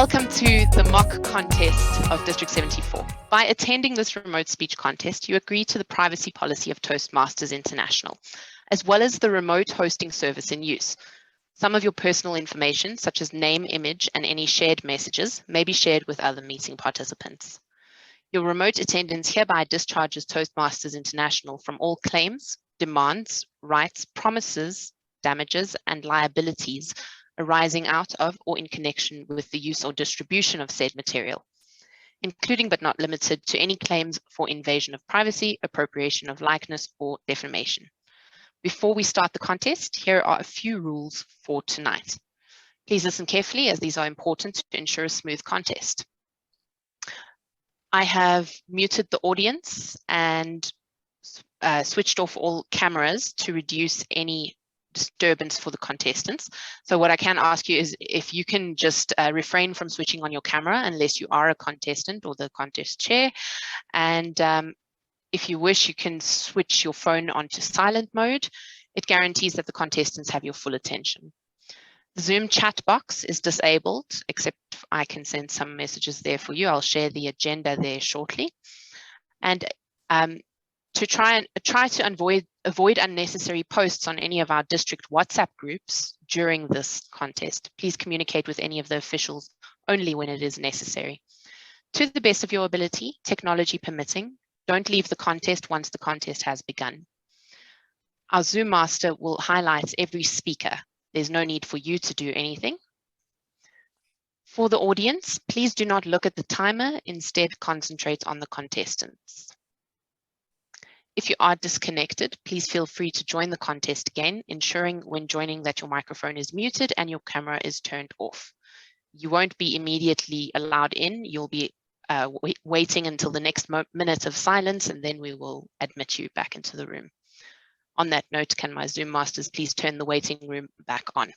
Welcome to the mock contest of District 74. By attending this remote speech contest, you agree to the privacy policy of Toastmasters International, as well as the remote hosting service in use. Some of your personal information, such as name, image, and any shared messages, may be shared with other meeting participants. Your remote attendance hereby discharges Toastmasters International from all claims, demands, rights, promises, damages, and liabilities arising out of or in connection with the use or distribution of said material, including but not limited to any claims for invasion of privacy, appropriation of likeness, or defamation. Before we start the contest, here are a few rules for tonight. Please listen carefully, as these are important to ensure a smooth contest. I have muted the audience and switched off all cameras to reduce any disturbance for the contestants. So what I can ask you is if you can just refrain from switching on your camera unless you are a contestant or the contest chair. And if you wish, you can switch your phone onto silent mode. It guarantees that the contestants have your full attention. The Zoom chat box is disabled, except I can send some messages there for you. I'll share the agenda there shortly. And to try to avoid unnecessary posts on any of our district WhatsApp groups during this contest, please communicate with any of the officials only when it is necessary. To the best of your ability, technology permitting, don't leave the contest once the contest has begun. Our Zoom master will highlight every speaker. There's no need for you to do anything. For the audience, please do not look at the timer, instead concentrate on the contestants. If you are disconnected, please feel free to join the contest again, ensuring when joining that your microphone is muted and your camera is turned off. You won't be immediately allowed in. You'll be waiting until the next minute of silence, and then we will admit you back into the room. On that note, can my Zoom masters please turn the waiting room back on?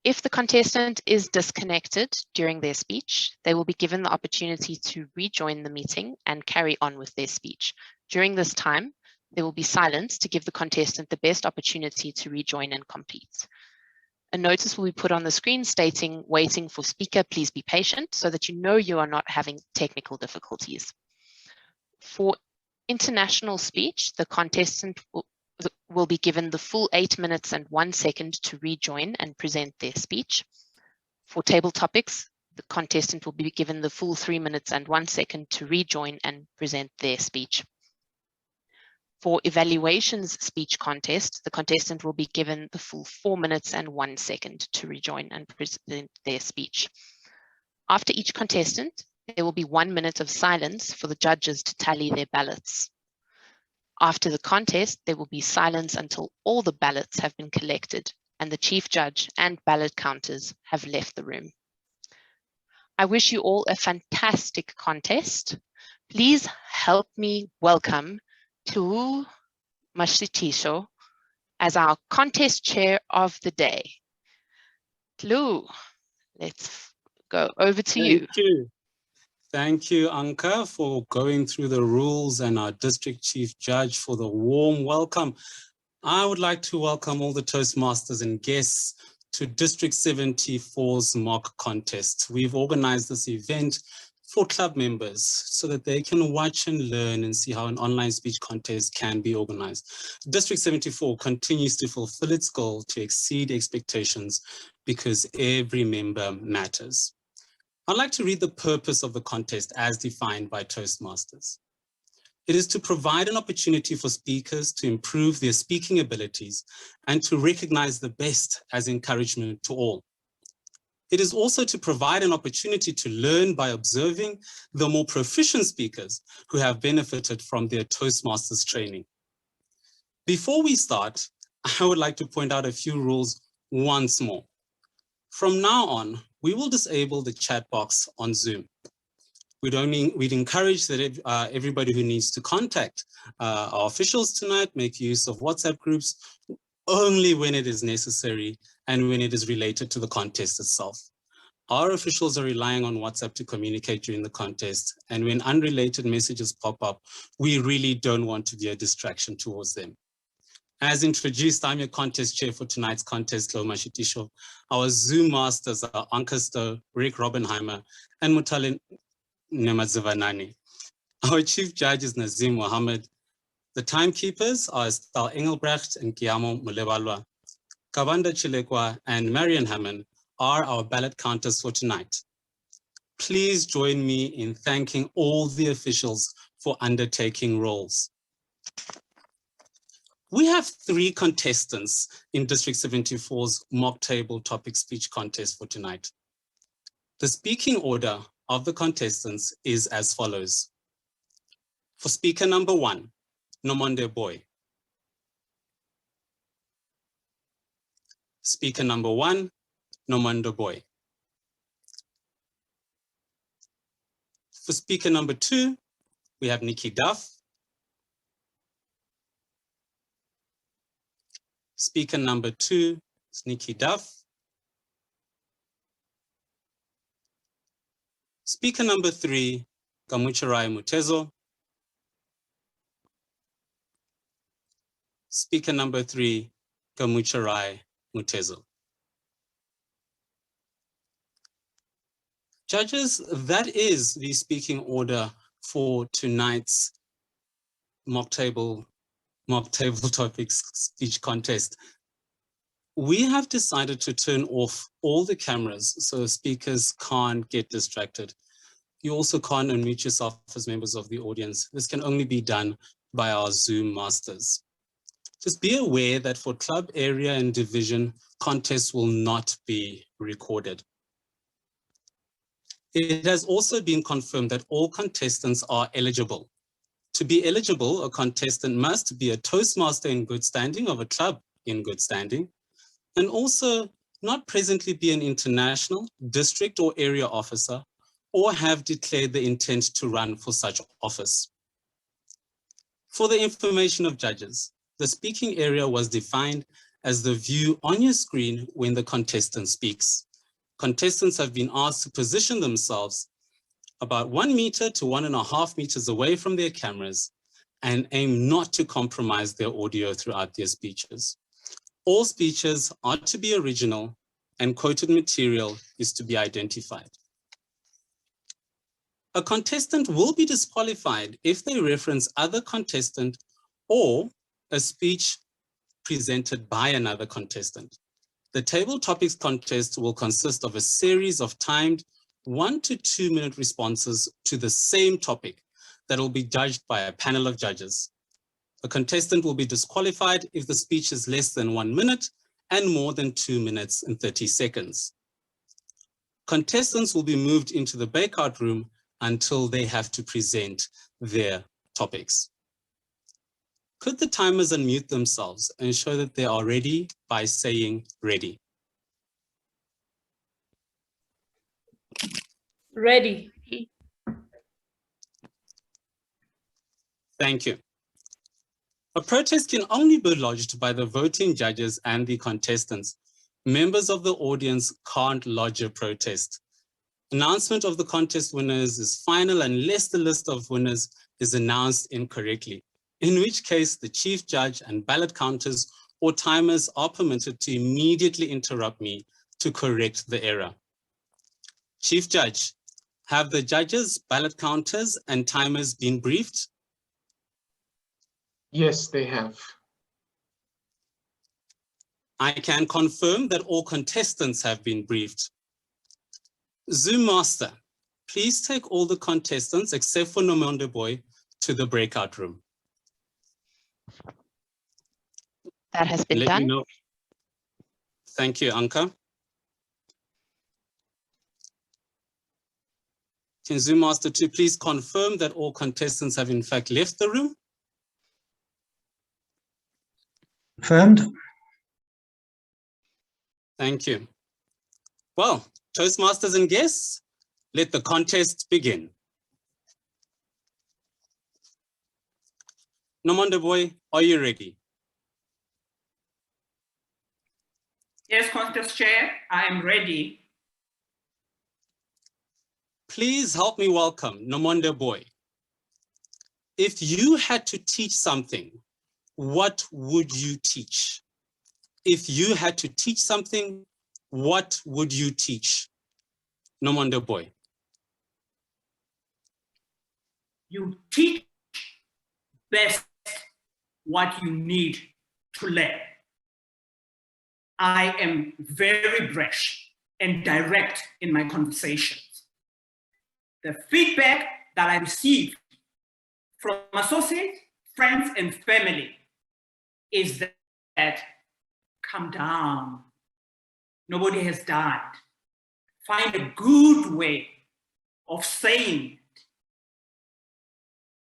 If the contestant is disconnected during their speech, they will be given the opportunity to rejoin the meeting and carry on with their speech. During this time, there will be silence to give the contestant the best opportunity to rejoin and complete. A notice will be put on the screen stating, "Waiting for speaker, please be patient," so that you know you are not having technical difficulties. For international speech, the contestant will be given the full 8 minutes and 1 second to rejoin and present their speech. For table topics, the contestant will be given the full 3 minutes and 1 second to rejoin and present their speech. For evaluations speech contest, the contestant will be given the full 4 minutes and 1 second to rejoin and present their speech. After each contestant, there will be 1 minute of silence for the judges to tally their ballots. After the contest, there will be silence until all the ballots have been collected and the chief judge and ballot counters have left the room. I wish you all a fantastic contest. Please help me welcome Tlu Mashitisho as our contest chair of the day. Tlu, let's go over to you. Thank you. Thank you, Anka, for going through the rules, and our district chief judge for the warm welcome. I would like to welcome all the Toastmasters and guests to District 74's mock contest. We've organized this event for club members so that they can watch and learn and see how an online speech contest can be organized. District 74 continues to fulfill its goal to exceed expectations because every member matters. I'd like to read the purpose of the contest as defined by Toastmasters. It is to provide an opportunity for speakers to improve their speaking abilities and to recognize the best as encouragement to all. It is also to provide an opportunity to learn by observing the more proficient speakers who have benefited from their Toastmasters training. Before we start, I would like to point out a few rules once more. From now on, we will disable the chat box on Zoom. We'd encourage that everybody who needs to contact our officials tonight make use of WhatsApp groups only when it is necessary and when it is related to the contest itself. Our officials are relying on WhatsApp to communicate during the contest, and when unrelated messages pop up, we really don't want to be a distraction towards them. As introduced, I'm your contest chair for tonight's contest, Lo Mashitisho. Our Zoom masters are Ankasto, Rick Robbenheimer, and Mutalin Nemadzivanani. Our chief judge is Nazim Mohammed. The timekeepers are Estelle Engelbrecht and Guillermo Mulebalwa. Kavanda Chilekwa and Marian Hammond are our ballot counters for tonight. Please join me in thanking all the officials for undertaking roles. We have 3 contestants in District 74's mock table topic speech contest for tonight. The speaking order of the contestants is as follows. For speaker number 1, Nomonde Boy. Speaker number 1, Nomonde Boy. For speaker number 2, we have Nikki Duff. Speaker number 2 is Nikki Duff. Speaker number 3, Kamucharai Mutezo. Speaker number 3, Kamucharai Mutezo. Judges, that is the speaking order for tonight's mock table topics speech contest. We have decided to turn off all the cameras so speakers can't get distracted. You also can't unmute yourself as members of the audience. This can only be done by our Zoom masters. Just be aware that for club area and division, contests will not be recorded. It has also been confirmed that all contestants are eligible. To be eligible, a contestant must be a Toastmaster in good standing of a club in good standing, and also not presently be an international, district or area officer, or have declared the intent to run for such office. For the information of judges, the speaking area was defined as the view on your screen when the contestant speaks. Contestants have been asked to position themselves about 1 meter to 1.5 meters away from their cameras and aim not to compromise their audio throughout their speeches. All speeches are to be original and quoted material is to be identified. A contestant will be disqualified if they reference other contestant or a speech presented by another contestant. The table topics contest will consist of a series of timed 1 to 2 minute responses to the same topic that will be judged by a panel of judges. A contestant will be disqualified if the speech is less than 1 minute and more than 2 minutes and 30 seconds. Contestants will be moved into the breakout room until they have to present their topics. Could the timers unmute themselves and show that they are ready by saying ready? Ready. Thank you. A protest can only be lodged by the voting judges and the contestants. Members of the audience can't lodge a protest. Announcement of the contest winners is final unless the list of winners is announced incorrectly, in which case the chief judge and ballot counters or timers are permitted to immediately interrupt me to correct the error. Chief Judge, have the judges, ballot counters, and timers been briefed? Yes, they have. I can confirm that all contestants have been briefed. Zoom Master, please take all the contestants except for Nomonde Boy to the breakout room. That has been Let done. me know. Thank you, Anka. Can Zoom Master 2 please confirm that all contestants have in fact left the room? Confirmed. Thank you. Well, Toastmasters and guests, let the contest begin. Nomonde Boy, are you ready? Yes, Contest Chair, I am ready. Please help me welcome Nomonde Boy. If you had to teach something what would you teach? If you had to teach something, what would you teach? Nomonde boy. You teach best what you need to learn. I am very brash and direct in my conversations. The feedback that I receive from associates, friends, and family is that calm down. Nobody has died. Find a good way of saying it.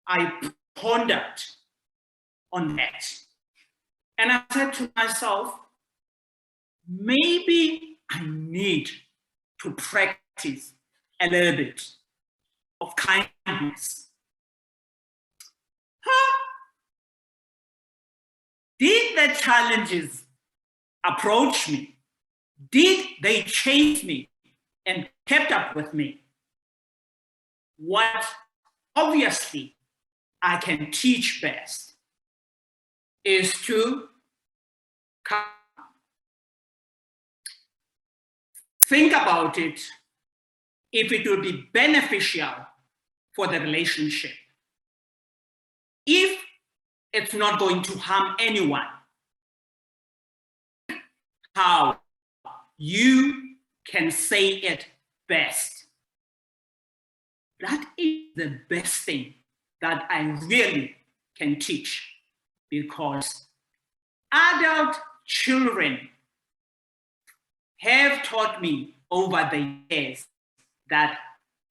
I pondered on that. And I said to myself, maybe I need to practice a little bit of kindness. Did the challenges approach me? Did they chase me and kept up with me? What obviously I can teach best is to think about it if it will be beneficial for the relationship. If it's not going to harm anyone, how you can say it best. That is the best thing that I really can teach, because adult children have taught me over the years that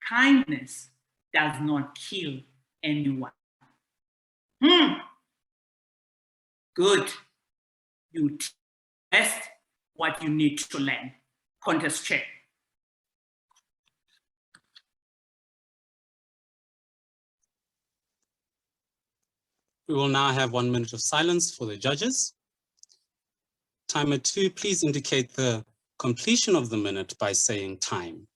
kindness does not kill anyone. Good. You test what you need to learn. Contest chair. We will now have 1 minute of silence for the judges. Timer 2, please indicate the completion of the minute by saying time.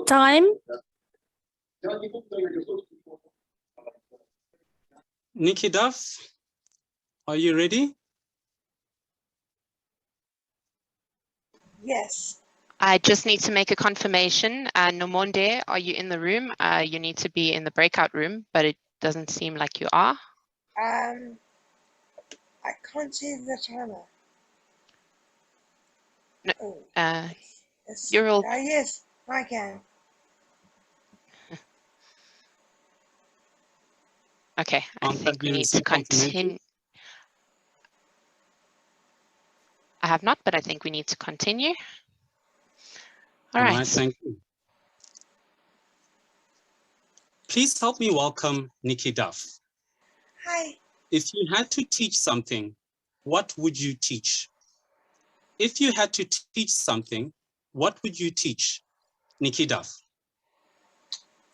Time. Nikki Duff, are you ready? Yes. I just need to make a confirmation. Nomonde, are you in the room? You need to be in the breakout room, but it doesn't seem like you are. I can't see the timer. No, Oh, yes. you're all Yes, I can. okay. I think we need to continue. I have not, but I think we need to continue. All right. Thank you. Please help me welcome Nikki Duff. Hi. If you had to teach something, what would you teach? If you had to teach something, what would you teach? Nikki Duff.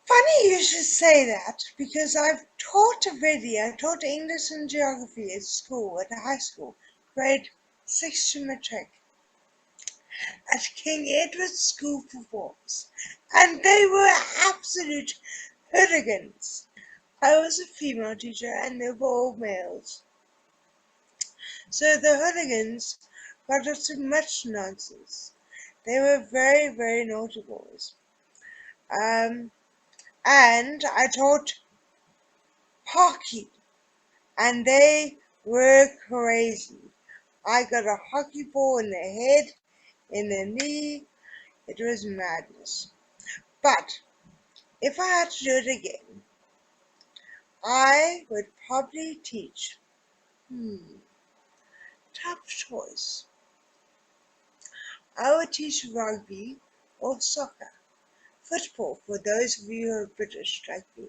Funny you should say that, because I've taught already. I taught English and geography at school, at high school, grade 6 to matric, at King Edward's School for Boys, and they were absolute hooligans. I was a female teacher and they were all males. So the hooligans got us to much nonsense. They were very, very naughty boys. And I taught hockey, and they were crazy. I got a hockey ball in the head, in the knee. It was madness. But if I had to do it again, I would probably teach. Tough choice. I would teach rugby or soccer. Football, for those of you who are British like me.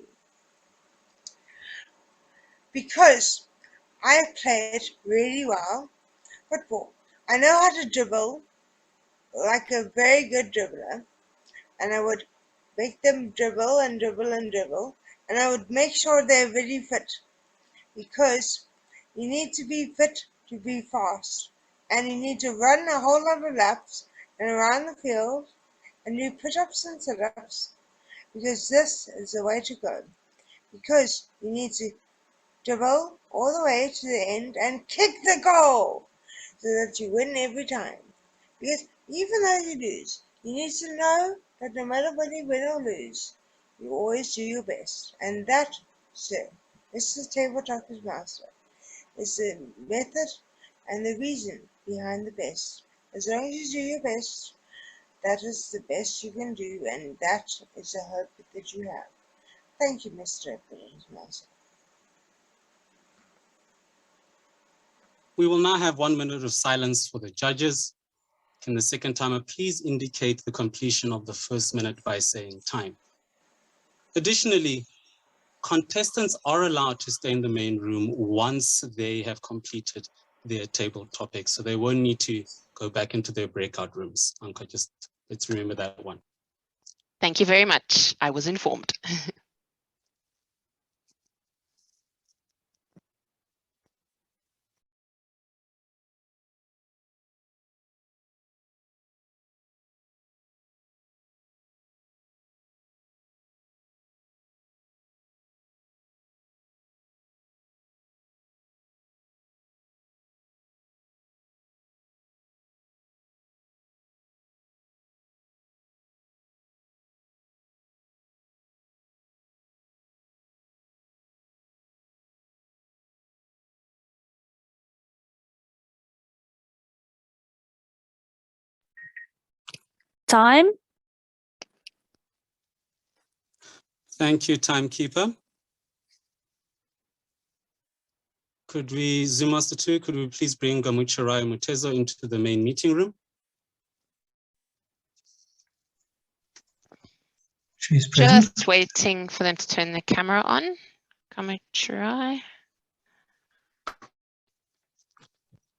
Because I have played really well football. I know how to dribble like a very good dribbler, and I would make them dribble and dribble and dribble, and I would make sure they're very fit, because you need to be fit to be fast, and you need to run a whole lot of laps and around the field and do push-ups and sit-ups, because this is the way to go. Because you need to dribble all the way to the end and kick the goal so that you win every time. Because even though you lose, you need to know that no matter whether you win or lose, you always do your best. And that, sir, Mr. Table Talker's Master, is the method and the reason behind the best. As long as you do your best, that is the best you can do, and that is the hope that you have. Thank you, Mr. Master. We will now have 1 minute of silence for the judges. Can the second timer please indicate the completion of the first minute by saying time? Additionally, contestants are allowed to stay in the main room once they have completed their table topics, so they won't need to go back into their breakout rooms. Anka, just let's remember that one. Thank you very much. I was informed. Time. Thank you, timekeeper. Could we, Zoom Master 2, could we please bring Gamucharai Mutezo into the main meeting room? She's present. Just waiting for them to turn the camera on. Gamucharai.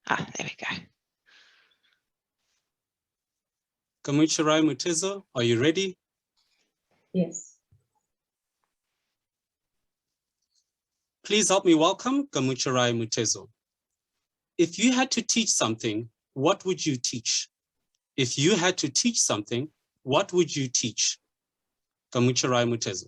Ah, there we go. Gamucharai Mutezo, are you ready? Yes. Please help me welcome Gamucharai Mutezo. If you had to teach something, what would you teach? If you had to teach something, what would you teach? Gamucharai Mutezo.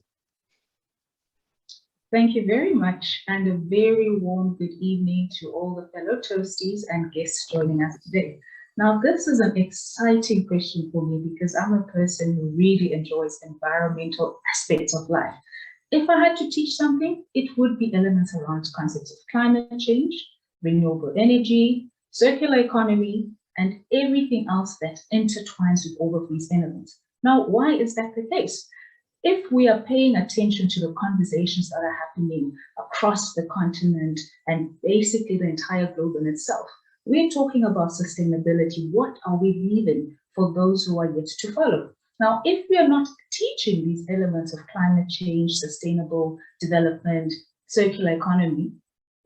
Thank you very much, and a very warm good evening to all the fellow Toasties and guests joining us today. Now, this is an exciting question for me because I'm a person who really enjoys environmental aspects of life. If I had to teach something, it would be elements around concepts of climate change, renewable energy, circular economy, and everything else that intertwines with all of these elements. Now, why is that the case? If we are paying attention to the conversations that are happening across the continent and basically the entire globe in itself, we're talking about sustainability. What are we leaving for those who are yet to follow? Now, if we are not teaching these elements of climate change, sustainable development, circular economy,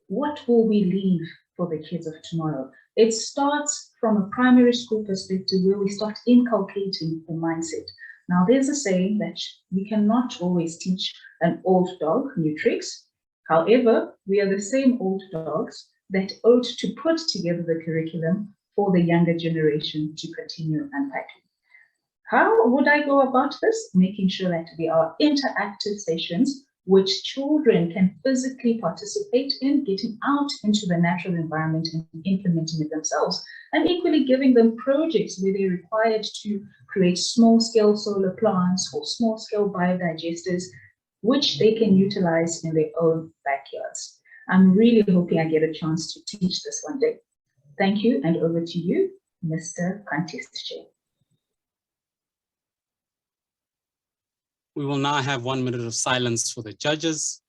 what will we leave for the kids of tomorrow? It starts from a primary school perspective where we start inculcating the mindset. Now, there's a saying that we cannot always teach an old dog new tricks. However, we are the same old dogs that ought to put together the curriculum for the younger generation to continue unpacking. How would I go about this? Making sure that there are interactive sessions which children can physically participate in, getting out into the natural environment and implementing it themselves, and equally giving them projects where they're required to create small-scale solar plants or small-scale biodigesters, which they can utilize in their own backyards. I'm really hoping I get a chance to teach this one day. Thank you, and over to you, Mr. Contest Chair. We will now have 1 minute of silence for the judges.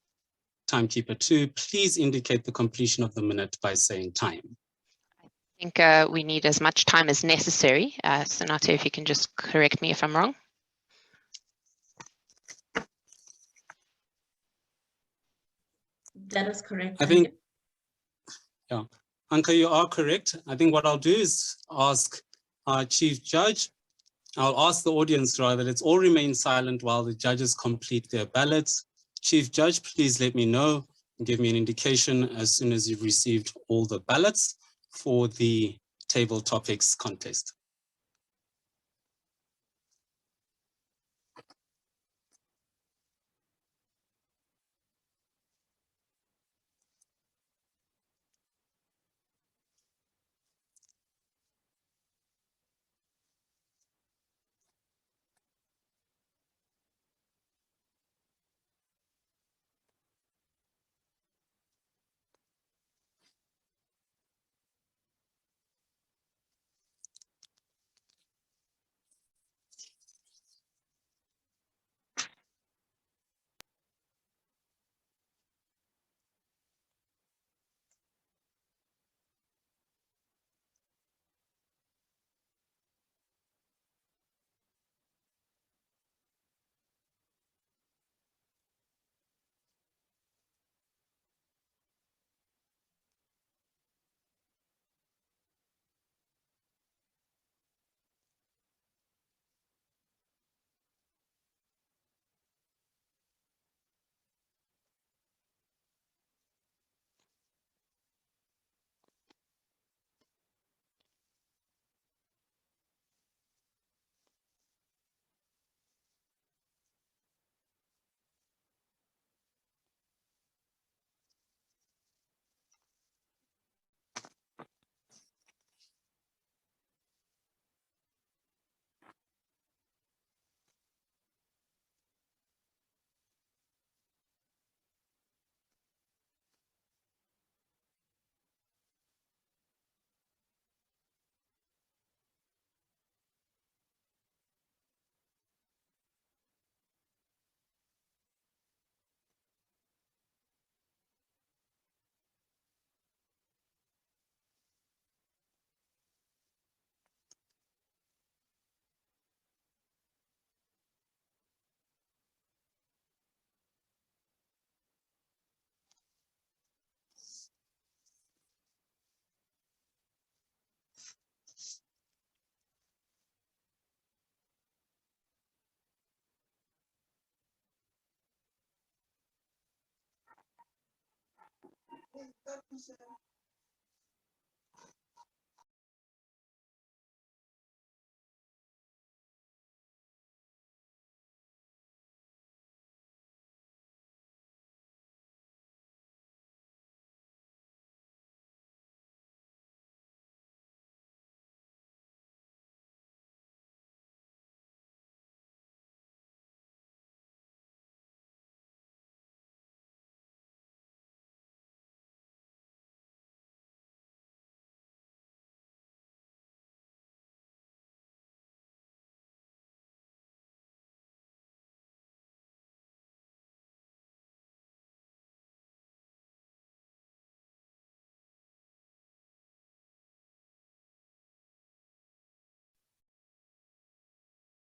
Timekeeper 2, please indicate the completion of the minute by saying time. I think we need as much time as necessary. Sonata, if you can just correct me if I'm wrong. That is correct. I think, yeah, Anka, you are correct. I think what I'll do is ask our Chief Judge, I'll ask the audience rather, let's all remain silent while the judges complete their ballots. Chief Judge, please let me know and give me an indication as soon as you've received all the ballots for the table topics contest.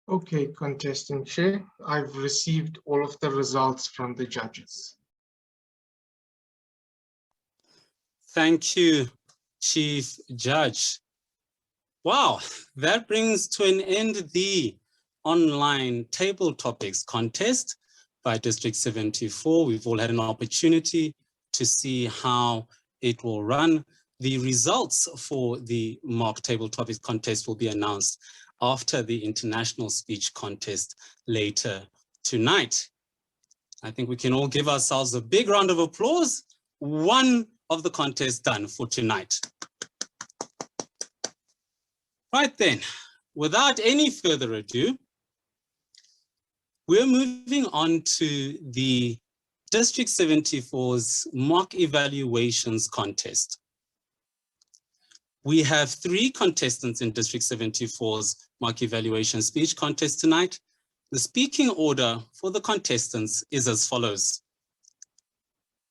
Okay, contestant chair, I've received all of the results from the judges. Thank you, Chief Judge. Wow, that brings to an end the online table topics contest by District 74. We've all had an opportunity to see how it will run. The results for the mock table topics contest will be announced after the international speech contest later tonight. I think we can all give ourselves a big round of applause. One of the contests done for tonight. Right then, without any further ado, We're moving on to the District 74's mock evaluations contest. We have 3 contestants in District 74's mock evaluation speech contest tonight. The speaking order for the contestants is as follows.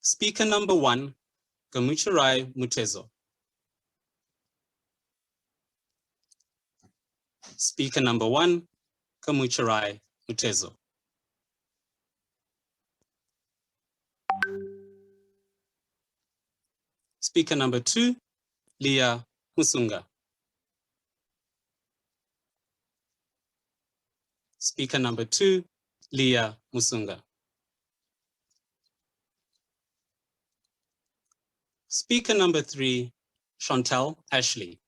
Speaker number 1, Gamuchirai Mutezo. Speaker number 1, Gamuchirai Mutezo. Speaker number 2, Leah Musunga. Speaker number 2, Leah Musunga. Speaker number 3, Chantal Ashley.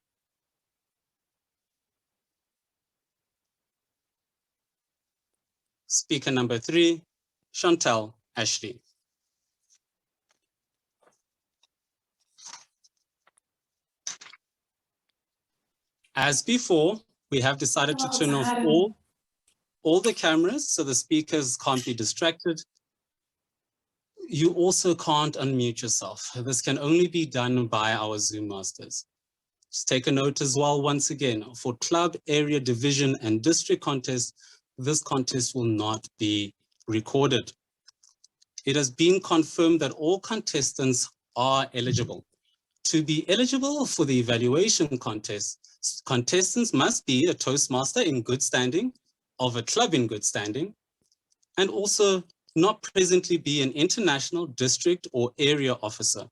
Speaker number 3, Chantal Ashley. As before, we have decided to turn off all the cameras so the speakers can't be distracted. You also can't unmute yourself. This can only be done by our Zoom masters. Just take a note as well, once again, for club, area, division, and district contest, this contest will not be recorded. It has been confirmed that all contestants are eligible. To be eligible for the evaluation contest, contestants must be a Toastmaster in good standing, of a club in good standing, and also not presently be an international, district, or area officer,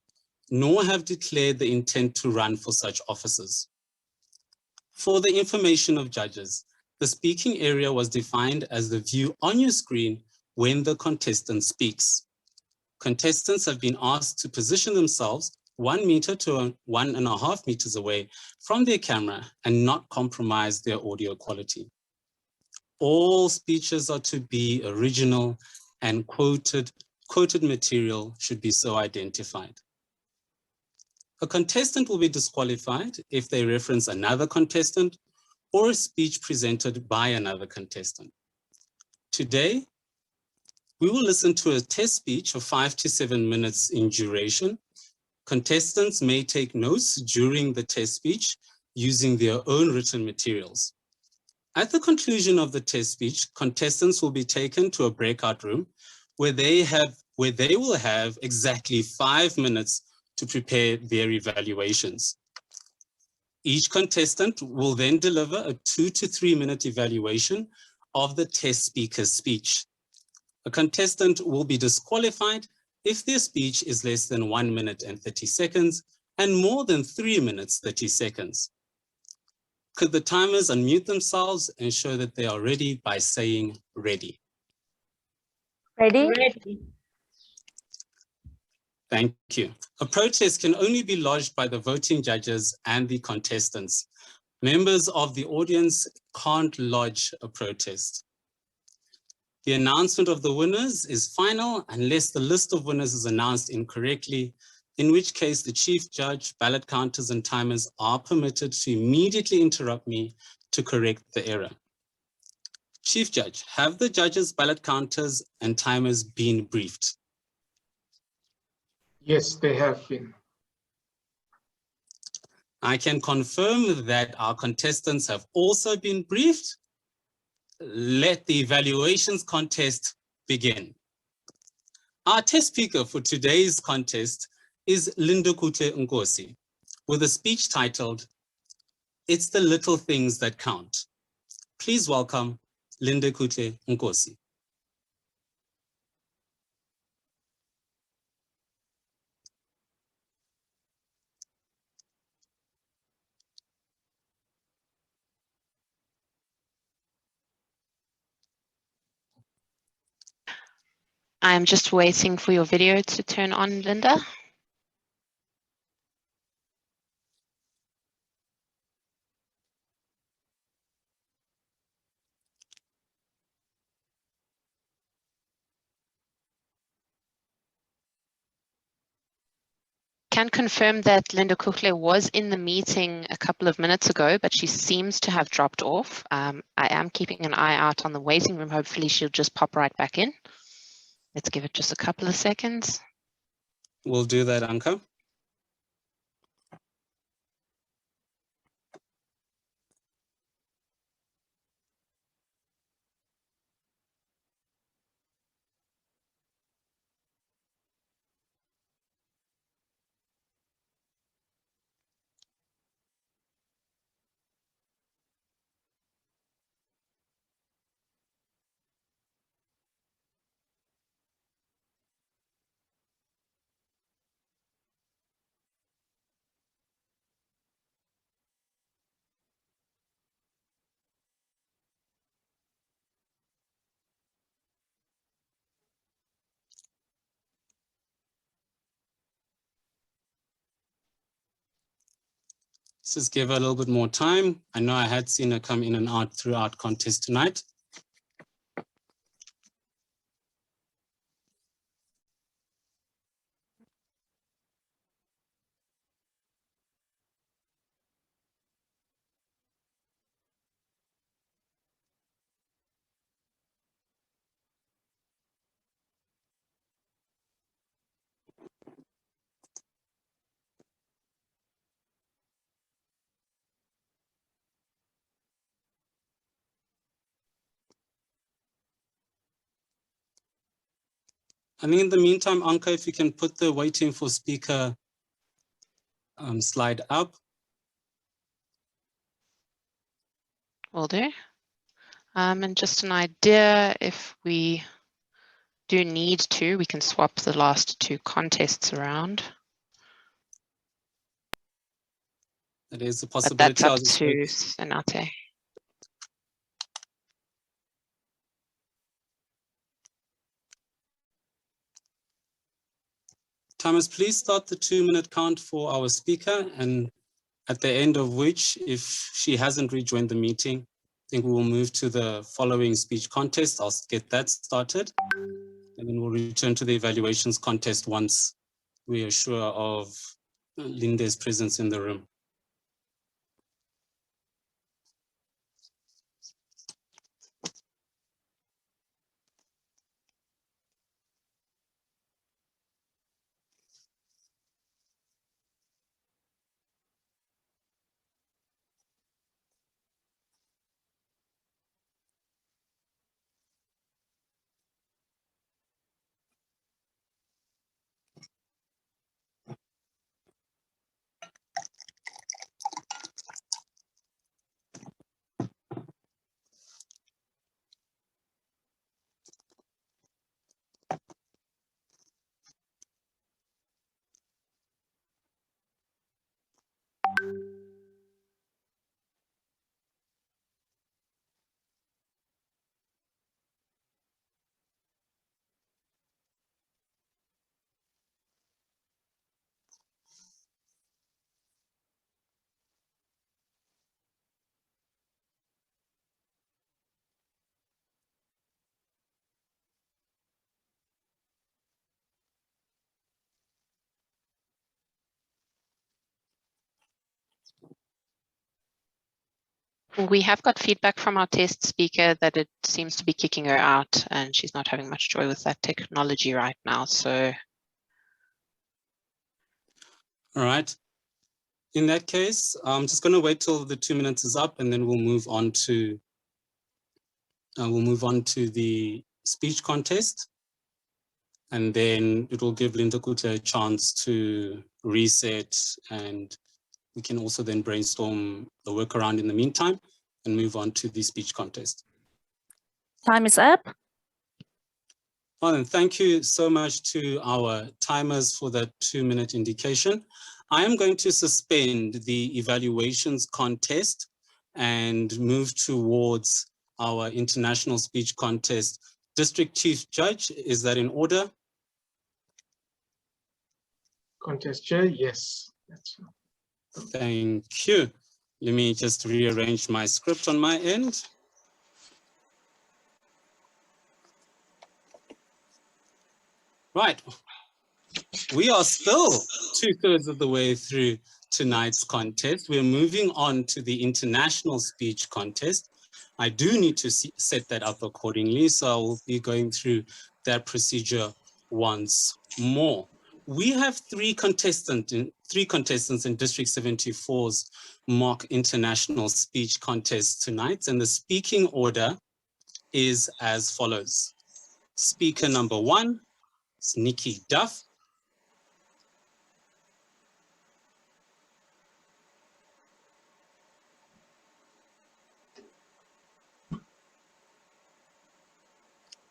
nor have declared the intent to run for such offices. For the information of judges, the speaking area was defined as the view on your screen when the contestant speaks. Contestants have been asked to position themselves 1 meter to 1.5 meters away from their camera and not compromise their audio quality. All speeches are to be original and quoted material should be so identified. A contestant will be disqualified if they reference another contestant or a speech presented by another contestant. Today, we will listen to a test speech of 5 to 7 minutes in duration. Contestants may take notes during the test speech using their own written materials. At the conclusion of the test speech, contestants will be taken to a breakout room where they will have exactly 5 minutes to prepare their evaluations. Each contestant will then deliver a 2 to 3 minute evaluation of the test speaker's speech. A contestant will be disqualified if their speech is less than 1 minute and 30 seconds and more than 3 minutes, 30 seconds. Could the timers unmute themselves and show that they are ready by saying ready? Ready? Thank you. A protest can only be lodged by the voting judges and the contestants. Members of the audience can't lodge a protest. The announcement of the winners is final unless the list of winners is announced incorrectly, in which case the chief judge, ballot counters, and timers are permitted to immediately interrupt me to correct the error. Chief Judge, have the judges, ballot counters, and timers been briefed? Yes, they have been. I can confirm that our contestants have also been briefed. Let the evaluations contest begin. Our test speaker for today's contest is Lindukute Nkosi, with a speech titled, "It's the Little Things That Count." Please welcome Lindukute Nkosi. I'm just waiting for your video to turn on, Linda. can confirm that Linda Kuchle was in the meeting a couple of minutes ago, but she seems to have dropped off. I am keeping an eye out on the waiting room. Hopefully she'll just pop right back in. Let's give it just a couple of seconds. We'll do that, Anka. Let's just give her a little bit more time. I know I had seen her come in and out throughout contest tonight. I think in the meantime, Anka, if you can put the waiting for speaker slide up. Will do. And just an idea, if we do need to, we can swap the last two contests around. That is a But possibility. that's up to Senate. Thomas, please start the 2-minute count for our speaker, and at the end of which, if she hasn't rejoined the meeting, I think we will move to the following speech contest. I'll get that started, and then we'll return to the evaluations contest once we are sure of Linda's presence in the room. We have got feedback from our test speaker that it seems to be kicking her out and she's not having much joy with that technology right now. So. All right. In that case, I'm just going to wait till the 2 minutes is up, and then we'll move on to the speech contest, and then it will give Linda Kuta a chance to reset, and we can also then brainstorm the workaround in the meantime and move on to the speech contest. Time is up. Well, then thank you so much to our timers for that 2-minute indication. I am going to suspend the evaluations contest and move towards our international speech contest. District Chief Judge, is that in order? Contest Chair, yes. That's Thank you. Let me just rearrange my script on my end. Right. We are still 2/3 of the way through tonight's contest. We're moving on to the international speech contest. I do need to set that up accordingly, so I will be going through that procedure once more. We have three contestants in District 74's mock international speech contest tonight, and the speaking order is as follows. Speaker number 1 is Nikki Duff.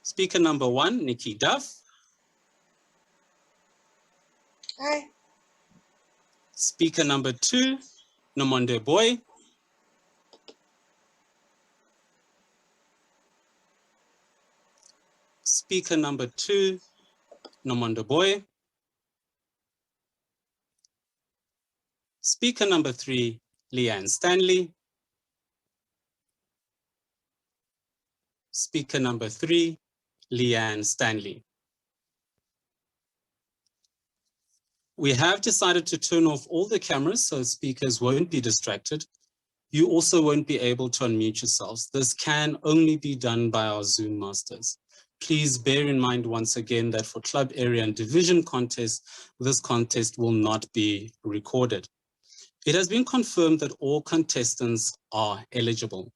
Speaker number 1, Nikki Duff. Hi. Speaker number 2, Nomonde Boy. Speaker number 2, Nomonde Boy. Speaker number 3, Leanne Stanley. Speaker number 3, Leanne Stanley. We have decided to turn off all the cameras so speakers won't be distracted. You also won't be able to unmute yourselves. This can only be done by our Zoom masters. Please bear in mind once again that for club area and division contests, this contest will not be recorded. It has been confirmed that all contestants are eligible.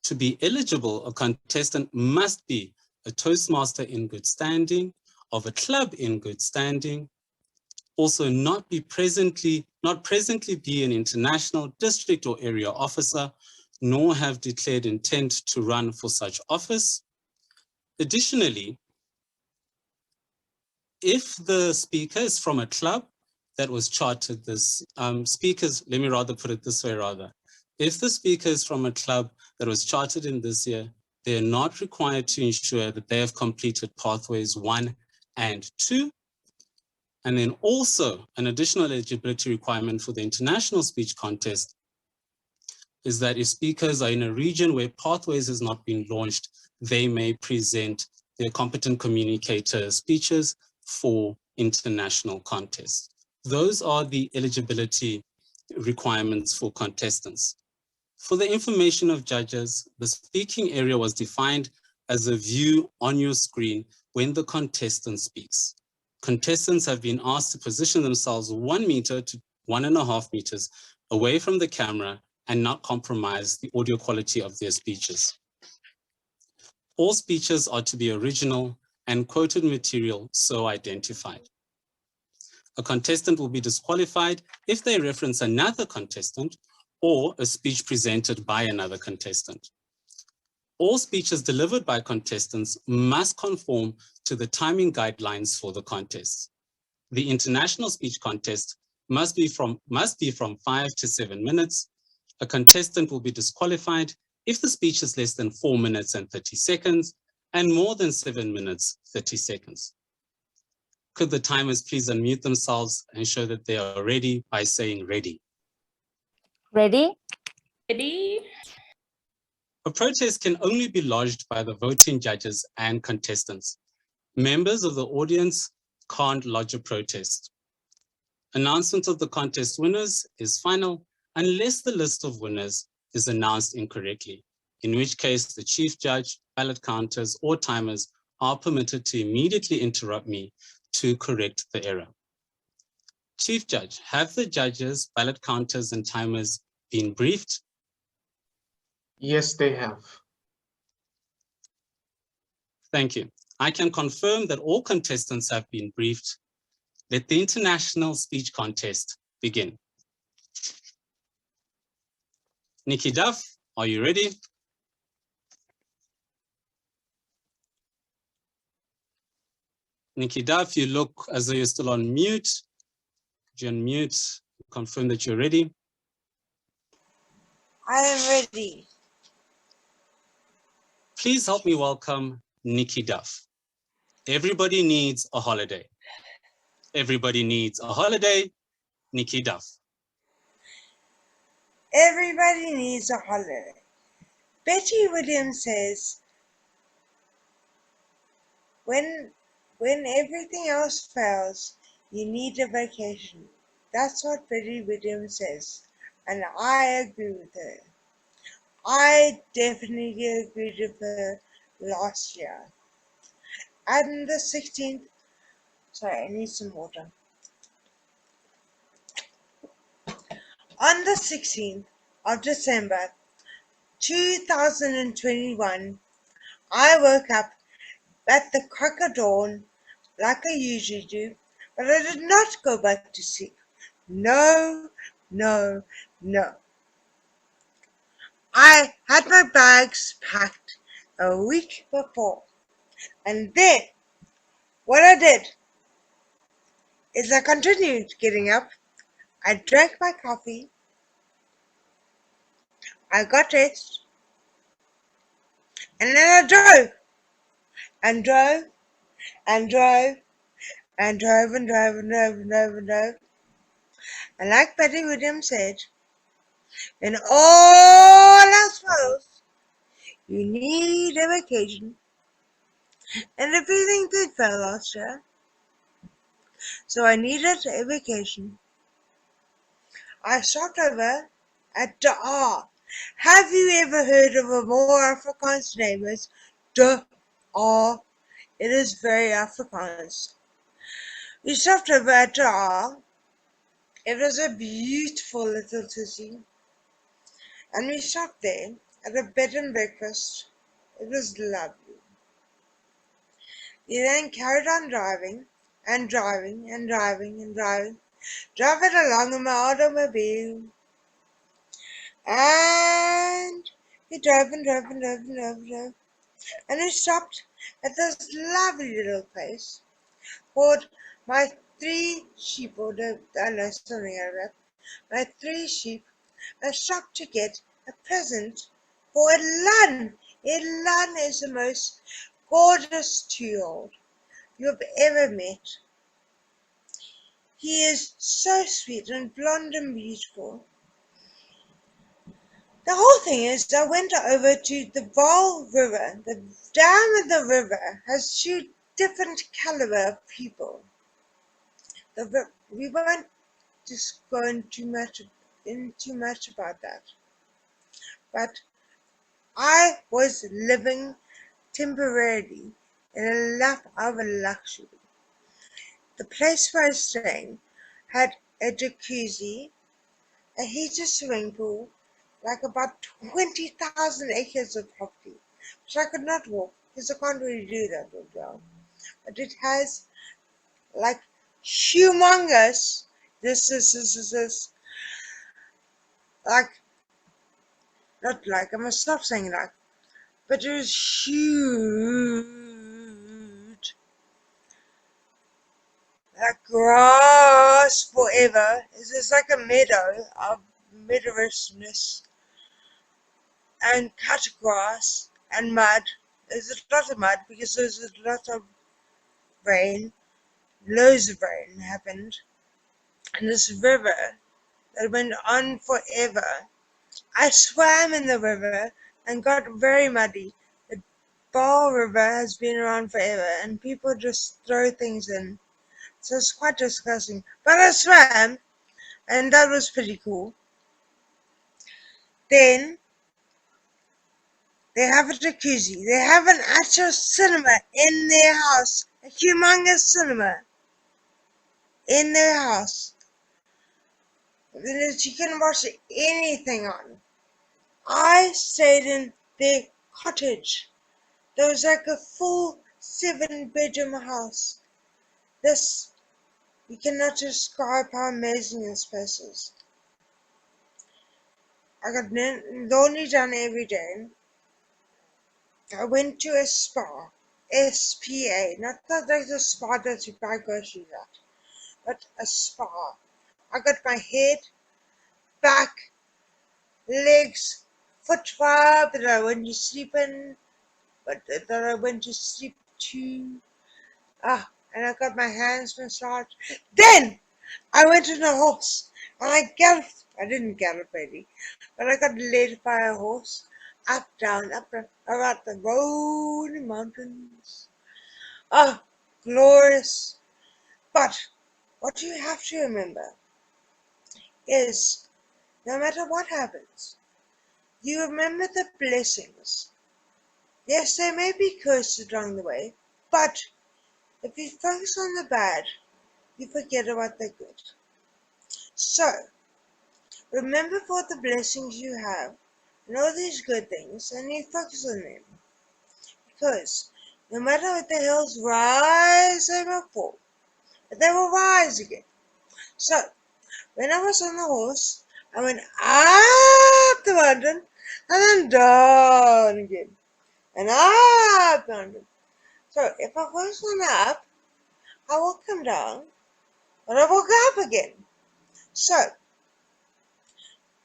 To be eligible, a contestant must be a Toastmaster in good standing, of a club in good standing, also not presently be an international, district or area officer, nor have declared intent to run for such office. Additionally, if the speaker is from a club that was chartered let me rather put it this way rather. If the speaker is from a club that was chartered in this year, they are not required to ensure that they have completed pathways 1 and 2. And then also an additional eligibility requirement for the international speech contest is that if speakers are in a region where pathways has not been launched, they may present their competent communicator speeches for international contests. Those are the eligibility requirements for contestants. For the information of judges, the speaking area was defined as a view on your screen when the contestant speaks. Contestants have been asked to position themselves 1 meter to 1.5 meters away from the camera and not compromise the audio quality of their speeches. All speeches are to be original and quoted material so identified. A contestant will be disqualified if they reference another contestant or a speech presented by another contestant. All speeches delivered by contestants must conform to the timing guidelines for the contest. The international speech contest must be from 5 to 7 minutes. A contestant will be disqualified if the speech is less than 4 minutes and 30 seconds and more than 7 minutes, 30 seconds. Could the timers please unmute themselves and show that they are ready by saying ready? Ready? Ready? A protest can only be lodged by the voting judges and contestants. Members of the audience can't lodge a protest. Announcement of the contest winners is final unless the list of winners is announced incorrectly, in which case the chief judge, ballot counters, or timers are permitted to immediately interrupt me to correct the error. Chief Judge, have the judges, ballot counters, and timers been briefed? Yes, they have. Thank you. I can confirm that all contestants have been briefed. Let the international speech contest begin. Nikki Duff, are you ready? Nikki Duff, you look as though you're still on mute. Could you unmute, confirm that you're ready? I am ready. Please help me welcome Nikki Duff. Everybody needs a holiday. Everybody needs a holiday. Nikki Duff. Everybody needs a holiday. Betty Williams says, when everything else fails, You need a vacation. That's what Betty Williams says, and I agree with her. I definitely agreed with her last year. And the 16th, sorry, I need some water. On the 16th of December 2021, I woke up at the crack of dawn like I usually do, but I did not go back to sleep. No, no, no. I had my bags packed a week before, and then what I did is I continued getting up. I drank my coffee, I got dressed, and then I drove and drove and drove and drove and drove and drove and drove and drove. And like Betty Williams said, when all else fails, you need a vacation. And everything did fail last year, so I needed a vacation. I stopped over at Da'a. Have you ever heard of a more Afrikaans name as Da'a? It is very Afrikaans. We stopped over at Da'a. It was a beautiful little city, and we stopped there at a bed and breakfast. It was lovely. We then carried on driving and driving and driving and driving, driving along in my automobile, and we drove and drove and drove and drove and drove, and we stopped at this lovely little place called My Three Sheep, or I know something like that. My three sheep. I stopped to get a present for Elan. Elan is the most gorgeous 2-year-old you've ever met. He is so sweet and blonde and beautiful. The whole thing is, I went over to the Vaal River. The dam of the river has two different caliber of people. We won't just go into much about that. But I was living temporarily in a lap of luxury. The place where I was staying had a jacuzzi, a heated swimming pool, like about 20,000 acres of property, which I could not walk because I can't really do that well. But it has like humongous, like, not like, I must stop saying like, but it was huge. Like grass forever. It's just like a meadow of meadowishness and cut grass and mud. There's a lot of mud because there's a lot of rain. Loads of rain happened. And this river that went on forever. I swam in the river and got very muddy. The Vaal River has been around forever and people just throw things in. So it's quite disgusting. But I swam, and that was pretty cool. Then they have a jacuzzi. They have an actual cinema in their house. A humongous cinema in their house. That you can watch anything on. I stayed in their cottage. There was like a full 7-bedroom house. You cannot describe how amazing this place is. I got laundry done every day. I went to a spa. SPA. Not that there's a spa that you buy groceries at, but a spa. I got my head, back, legs, foot rub that I went to sleep in, but that I went to sleep to. And I got my hands massaged. Then I went on a horse and I galloped. I didn't gallop really, but I got led by a horse up, down, around the rolling mountains. Glorious. But what you have to remember is no matter what happens, you remember the blessings. Yes, there may be curses along the way, but if you focus on the bad, you forget about the good. So, remember for the blessings you have and all these good things, and you focus on them. Because no matter what the hills rise, they will fall, but they will rise again. So, when I was on the horse, I went up the mountain and then down again, and up the mountain. So, if I focus on the up, I will come down, but I will go up again. So,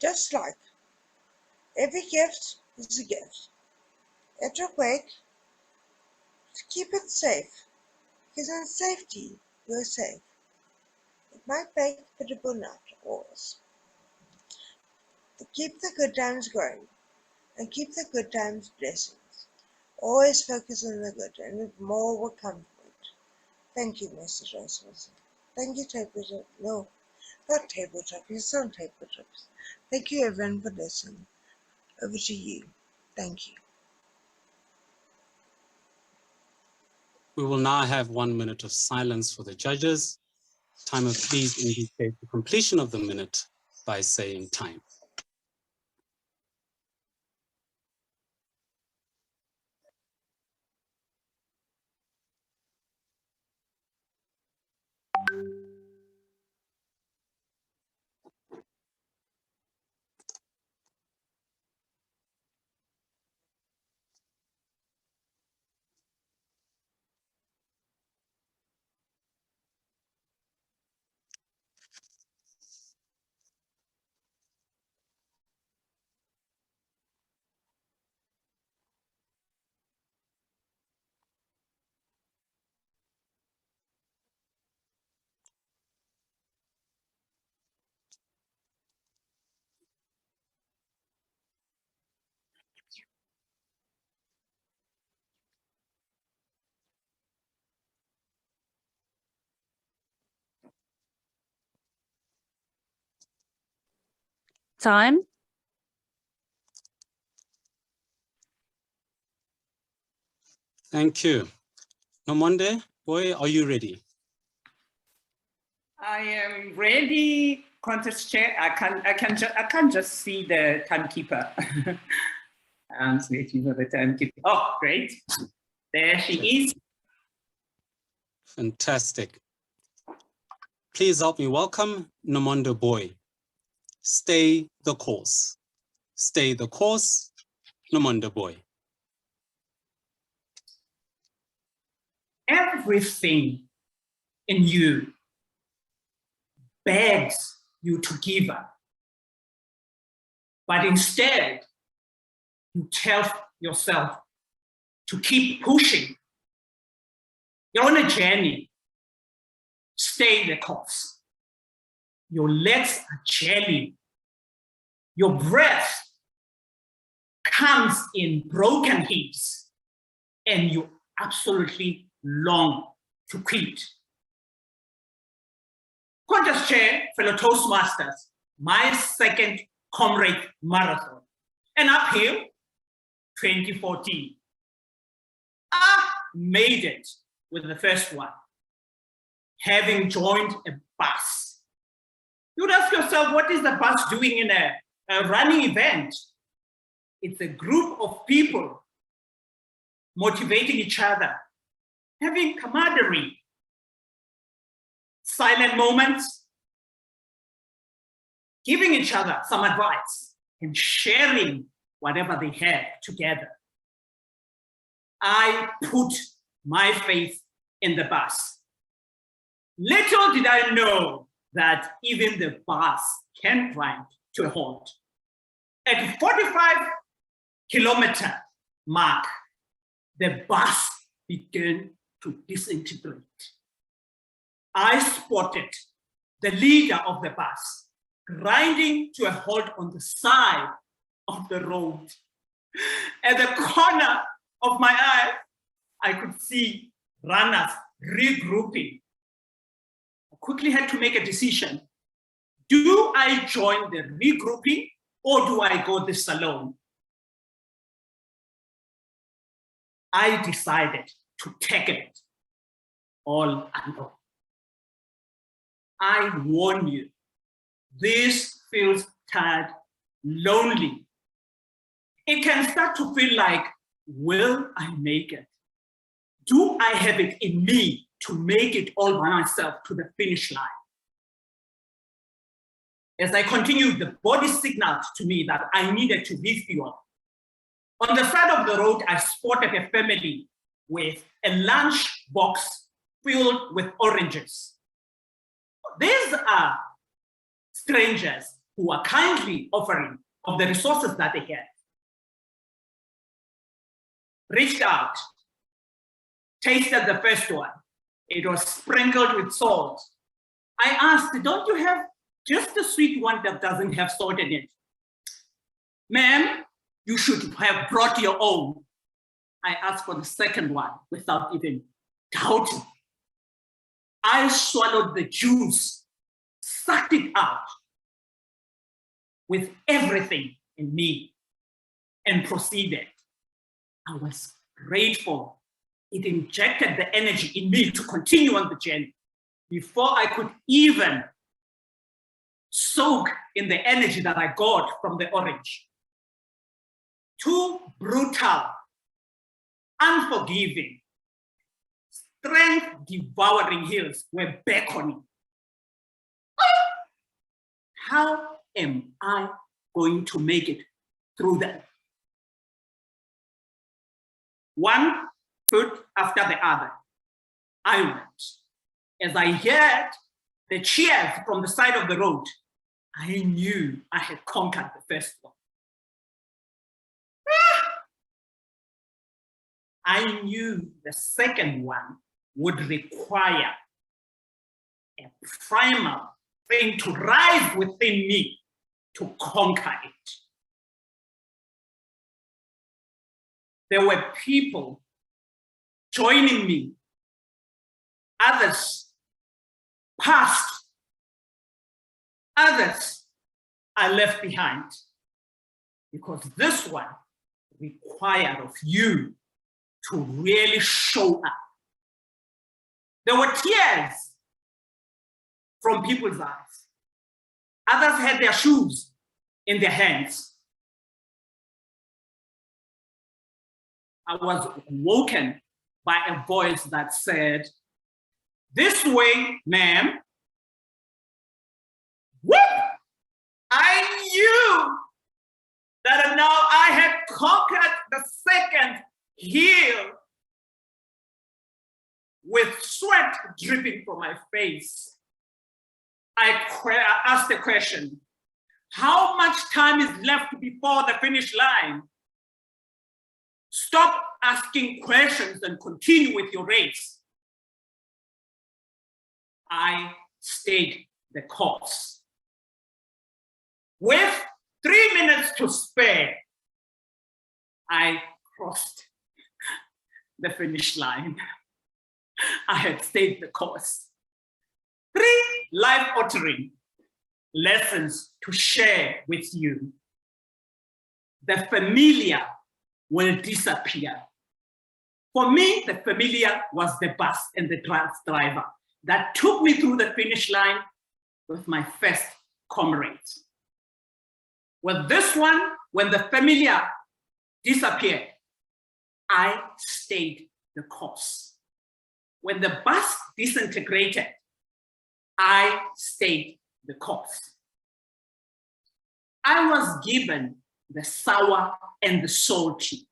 just like every gift is a gift, at your wake, to keep it safe, because in safety, you're safe. It might break, but it will not, always. To keep the good times going, and keep the good times blessings. Always focus on the good, and more will come from it. Thank you, Mr. Toastmaster. Thank you, Tabletop. No, not Tabletop. It's not Tabletops. Thank you, everyone, for listening. Over to you. Thank you. We will now have 1 minute of silence for the judges. Timer, please indicate the completion of the minute by saying time. Time. Thank you. Nomonde, boy, are you ready? I am ready, contest chair. I can't just see the timekeeper. I'm waiting for the timekeeper. Oh, great. There she is. Fantastic. Please help me welcome Nomonde boy. Stay the course. Stay the course, Nomonde boy. Everything in you begs you to give up. But instead, you tell yourself to keep pushing. You're on a journey. Stay the course. Your legs are jelly. Your breath comes in broken heaps, and you absolutely long to quit. Contest chair, fellow Toastmasters, my second comrade marathon, and uphill 2014. I made it with the first one, having joined a bus. You'd ask yourself, what is the bus doing in a running event? It's a group of people motivating each other, having camaraderie, silent moments, giving each other some advice, and sharing whatever they had together. I put my faith in the bus. Little did I know that even the bus can grind to a halt. At 45-kilometer mark, the bus began to disintegrate. I spotted the leader of the bus grinding to a halt on the side of the road. At the corner of my eye, I could see runners regrouping. quickly had to make a decision. Do I join the regrouping or do I go this alone? I decided to take it all alone. I warn you, this feels tired, lonely. It can start to feel like, will I make it? Do I have it in me to make it all by myself to the finish line? As I continued, the body signaled to me that I needed to refuel. On the side of the road, I spotted a family with a lunch box filled with oranges. These are strangers who are kindly offering of the resources that they had. Reached out, tasted the first one. It was sprinkled with salt. I asked, don't you have just the sweet one that doesn't have salt in it? Ma'am, you should have brought your own. I asked for the second one without even doubting. I swallowed the juice, sucked it out with everything in me, and proceeded. I was grateful. It injected the energy in me to continue on the journey before I could even soak in the energy that I got from the orange. Two brutal, unforgiving, strength-devouring hills were beckoning. How am I going to make it through them? One foot after the other, I went. As I heard the cheers from the side of the road, I knew I had conquered the first one. I knew the second one would require a primal thing to rise within me to conquer it. There were people joining me, others passed, others I left behind, because this one required of you to really show up. There were tears from people's eyes. Others had their shoes in their hands. I was woken by a voice that said, "This way, ma'am." Whoop! I knew that now I had conquered the second hill. With sweat dripping from my face, I asked the question, how much time is left before the finish line? Stop asking questions and continue with your race. I stayed the course. With 3 minutes to spare, I crossed the finish line. I had stayed the course. 3 life-altering lessons to share with you. The familiar will disappear. For me, the familiar was the bus and the driver that took me through the finish line with my first comrades. With this one, when the familiar disappeared, I stayed the course. When the bus disintegrated, I stayed the course. I was given the sour and the salty.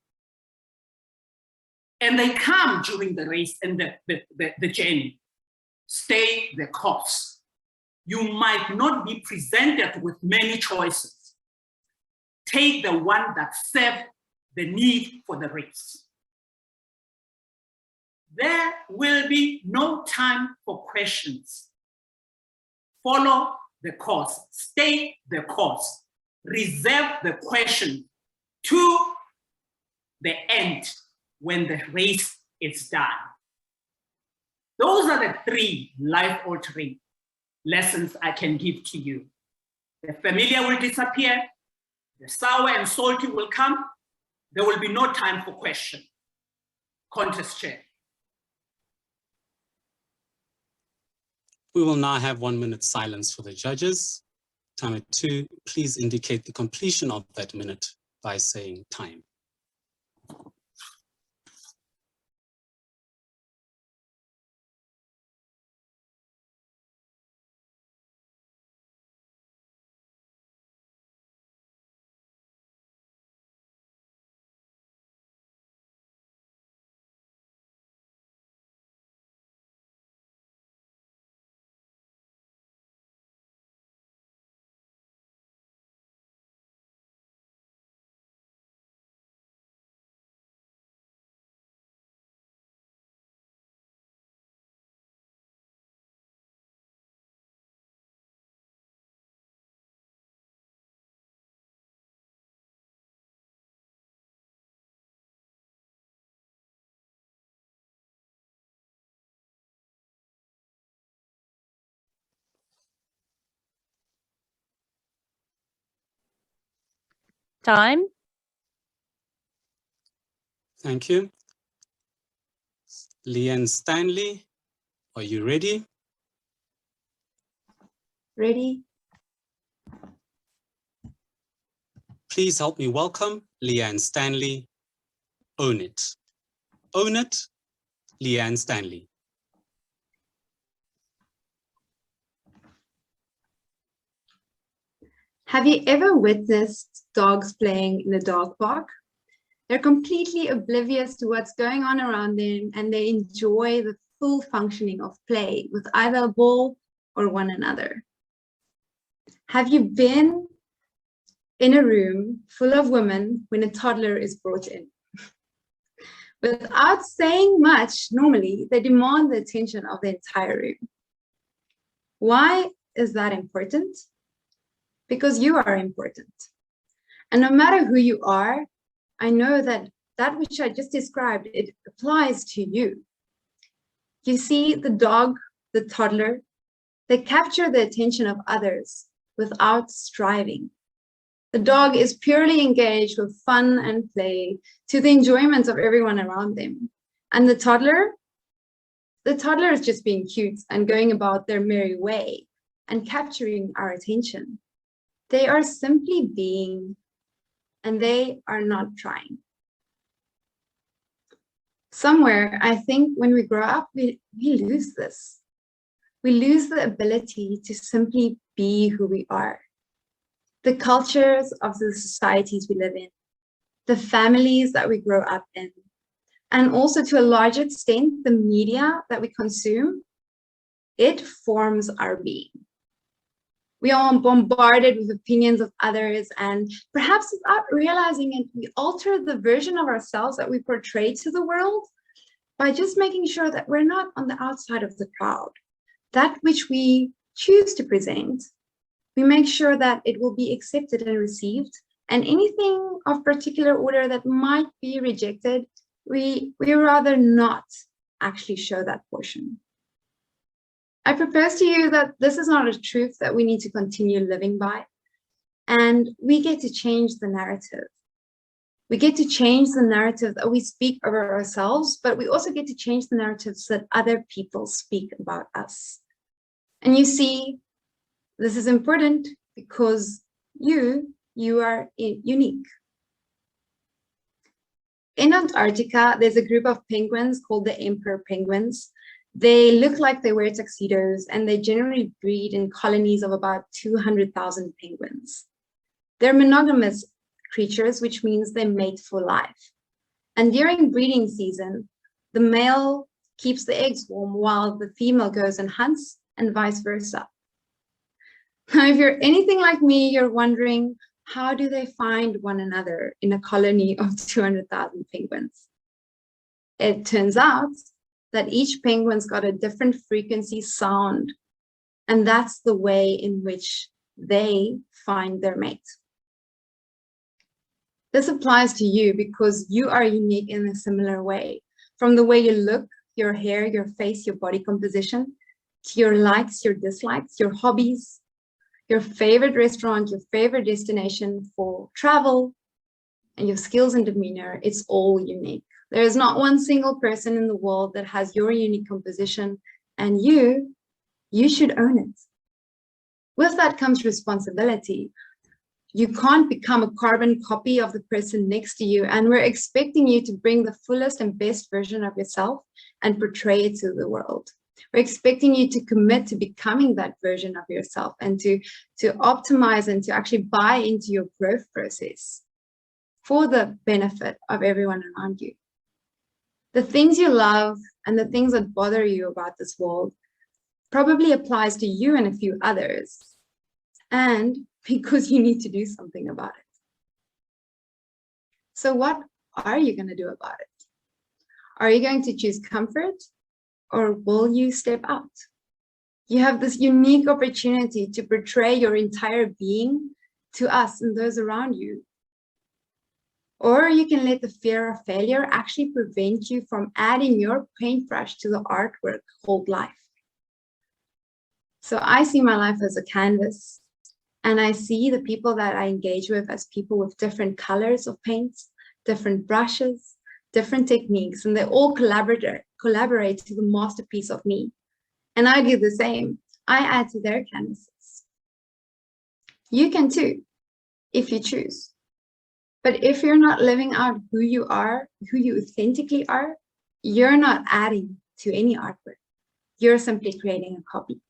And they come during the race and the journey. Stay the course. You might not be presented with many choices. Take the one that serves the need for the race. There will be no time for questions. Follow the course, stay the course, reserve the question to the end when the race is done. Those are the 3 life-altering lessons I can give to you. The familiar will disappear, the sour and salty will come, there will be no time for question. Contest chair. We will now have 1 minute silence for the judges. Timer 2, please indicate the completion of that minute by saying time. Time. Thank you. Leanne Stanley, are you ready? Ready? Please help me welcome Leanne Stanley. Own it. Own it, Leanne Stanley. Have you ever witnessed dogs playing in a dog park? They're completely oblivious to what's going on around them, and they enjoy the full functioning of play with either a ball or one another. Have you been in a room full of women when a toddler is brought in? Without saying much, normally they demand the attention of the entire room. Why is that important? Because you are important. And no matter who you are, I know that that which I just described, it applies to you. You see, the dog, the toddler, they capture the attention of others without striving. The dog is purely engaged with fun and play to the enjoyment of everyone around them. And the toddler is just being cute and going about their merry way and capturing our attention. They are simply being, and they are not trying. Somewhere, I think when we grow up, we lose this. We lose the ability to simply be who we are. The cultures of the societies we live in, the families that we grow up in, and also to a large extent, the media that we consume, it forms our being. We are bombarded with opinions of others, and perhaps without realizing it, we alter the version of ourselves that we portray to the world by just making sure that we're not on the outside of the crowd. That which we choose to present, we make sure that it will be accepted and received, and anything of particular order that might be rejected, we rather not actually show that portion. I propose to you that this is not a truth that we need to continue living by, and we get to change the narrative. We get to change the narrative that we speak over ourselves, but we also get to change the narratives that other people speak about us. And you see, this is important because you are unique. In Antarctica, there's a group of penguins called the emperor penguins. They look like they wear tuxedos, and they generally breed in colonies of about 200,000 penguins. They're monogamous creatures, which means they mate for life. And during breeding season, the male keeps the eggs warm while the female goes and hunts, and vice versa. Now, if you're anything like me, you're wondering, how do they find one another in a colony of 200,000 penguins? It turns out that each penguin's got a different frequency sound, and that's the way in which they find their mate. This applies to you because you are unique in a similar way, from the way you look, your hair, your face, your body composition, to your likes, your dislikes, your hobbies, your favorite restaurant, your favorite destination for travel, and your skills and demeanor. It's all unique. There is not one single person in the world that has your unique composition, and you should own it. With that comes responsibility. You can't become a carbon copy of the person next to you, and we're expecting you to bring the fullest and best version of yourself and portray it to the world. We're expecting you to commit to becoming that version of yourself and to optimize and to actually buy into your growth process for the benefit of everyone around you. The things you love and the things that bother you about this world probably applies to you and a few others, and because you need to do something about it. So what are you going to do about it? Are you going to choose comfort, or will you step out? You have this unique opportunity to portray your entire being to us and those around you. Or you can let the fear of failure actually prevent you from adding your paintbrush to the artwork called life. So I see my life as a canvas, and I see the people that I engage with as people with different colors of paints, different brushes, different techniques, and they all collaborate to the masterpiece of me. And I do the same. I add to their canvases. You can too, if you choose. But if you're not living out who you are, who you authentically are, you're not adding to any artwork. You're simply creating a copy.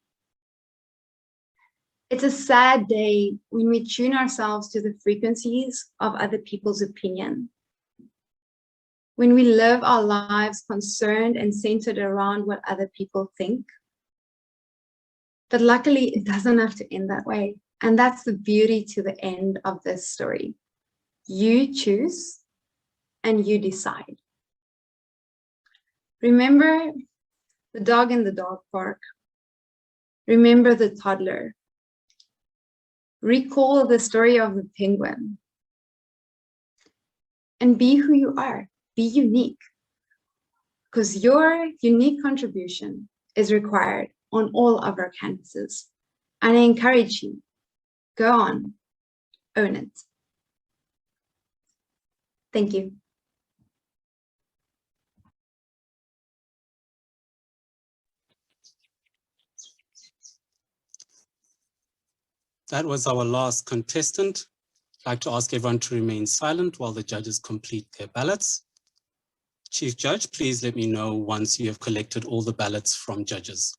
It's a sad day when we tune ourselves to the frequencies of other people's opinion. When we live our lives concerned and centered around what other people think. But luckily, it doesn't have to end that way. And that's the beauty to the end of this story. You choose and you decide. Remember the dog in the dog park. Remember the toddler. Recall the story of the penguin. And be who you are. Be unique. Because your unique contribution is required on all of our canvases. And I encourage you, go on, own it. Thank you. That was our last contestant. I'd like to ask everyone to remain silent while the judges complete their ballots. Chief Judge, please let me know once you have collected all the ballots from judges.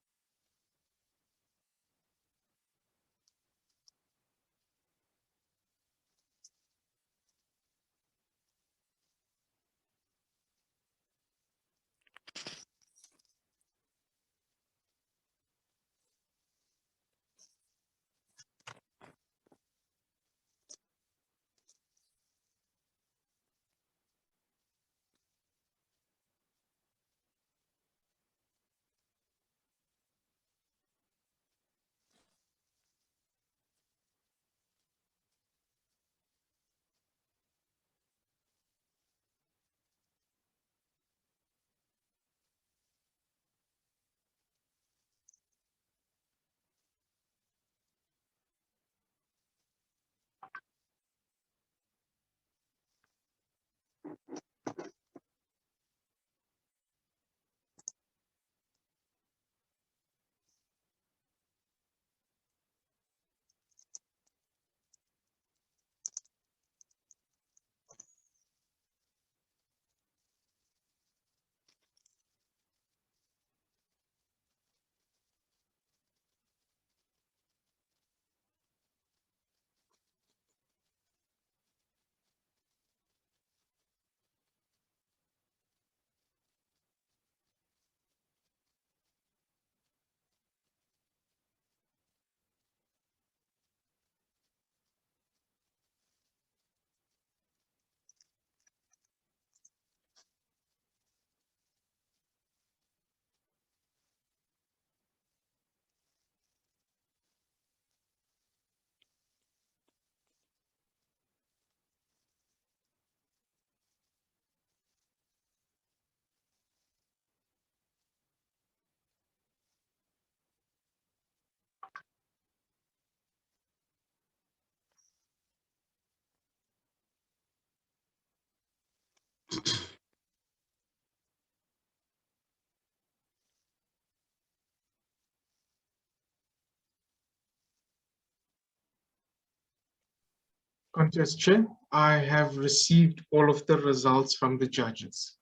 Contest Chair, I have received all of the results from the judges.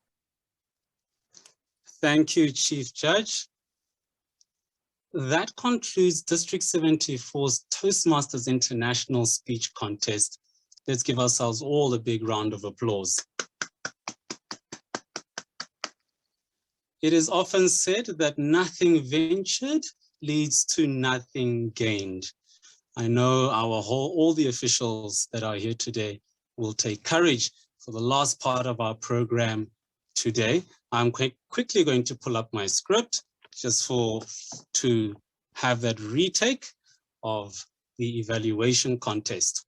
Thank you, Chief Judge. That concludes District 74's Toastmasters International Speech Contest. Let's give ourselves all a big round of applause. It is often said that nothing ventured leads to nothing gained. I know all the officials that are here today will take courage for the last part of our program today. I'm quickly going to pull up my script just to have that retake of the evaluation contest.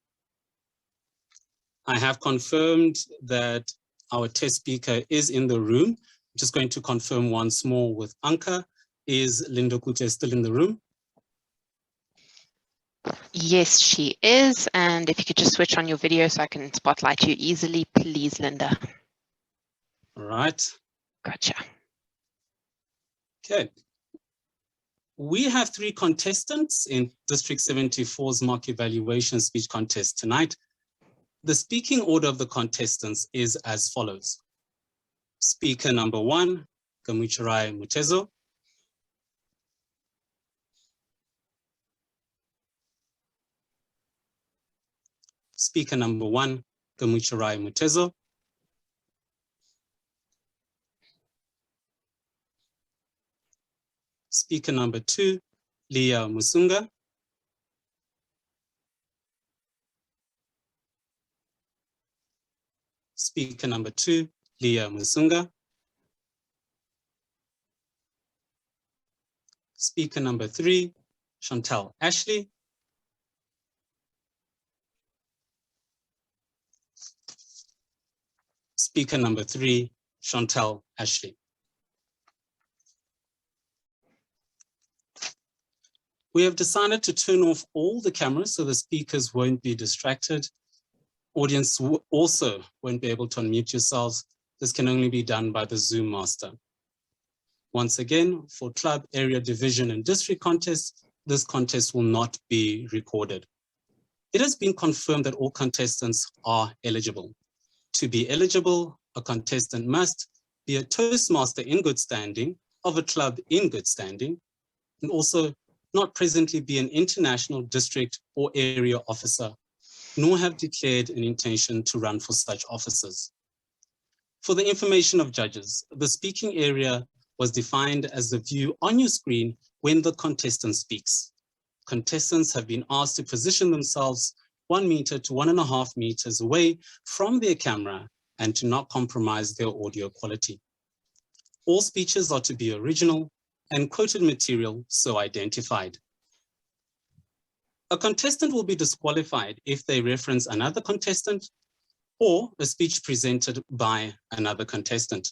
I have confirmed that our test speaker is in the room. I'm just going to confirm once more with Anka. Is Linda Kute still in the room? Yes, she is. And if you could just switch on your video so I can spotlight you easily, please, Linda. All right. Gotcha. Okay. We have 3 contestants in District 74's mock evaluation speech contest tonight. The speaking order of the contestants is as follows. Speaker number 1, Kamuchirai Mutezo. Speaker number 1, Kamuchirai Mutezo. Speaker number 2, Leah Musunga. Speaker number 2, Leah Musunga. Speaker number 3, Chantal Ashley. Speaker number 3, Chantal Ashley. We have decided to turn off all the cameras so the speakers won't be distracted. Audience also won't be able to unmute yourselves. This can only be done by the Zoom master. Once again, for club, area, division, and district contests, this contest will not be recorded. It has been confirmed that all contestants are eligible. To be eligible, a contestant must be a Toastmaster in good standing, of a club in good standing, and also not presently be an international district or area officer, nor have declared an intention to run for such offices. For the information of judges, the speaking area was defined as the view on your screen when the contestant speaks. Contestants have been asked to position themselves 1 meter to 1.5 meters away from their camera and to not compromise their audio quality. All speeches are to be original and quoted material so identified. A contestant will be disqualified if they reference another contestant or a speech presented by another contestant.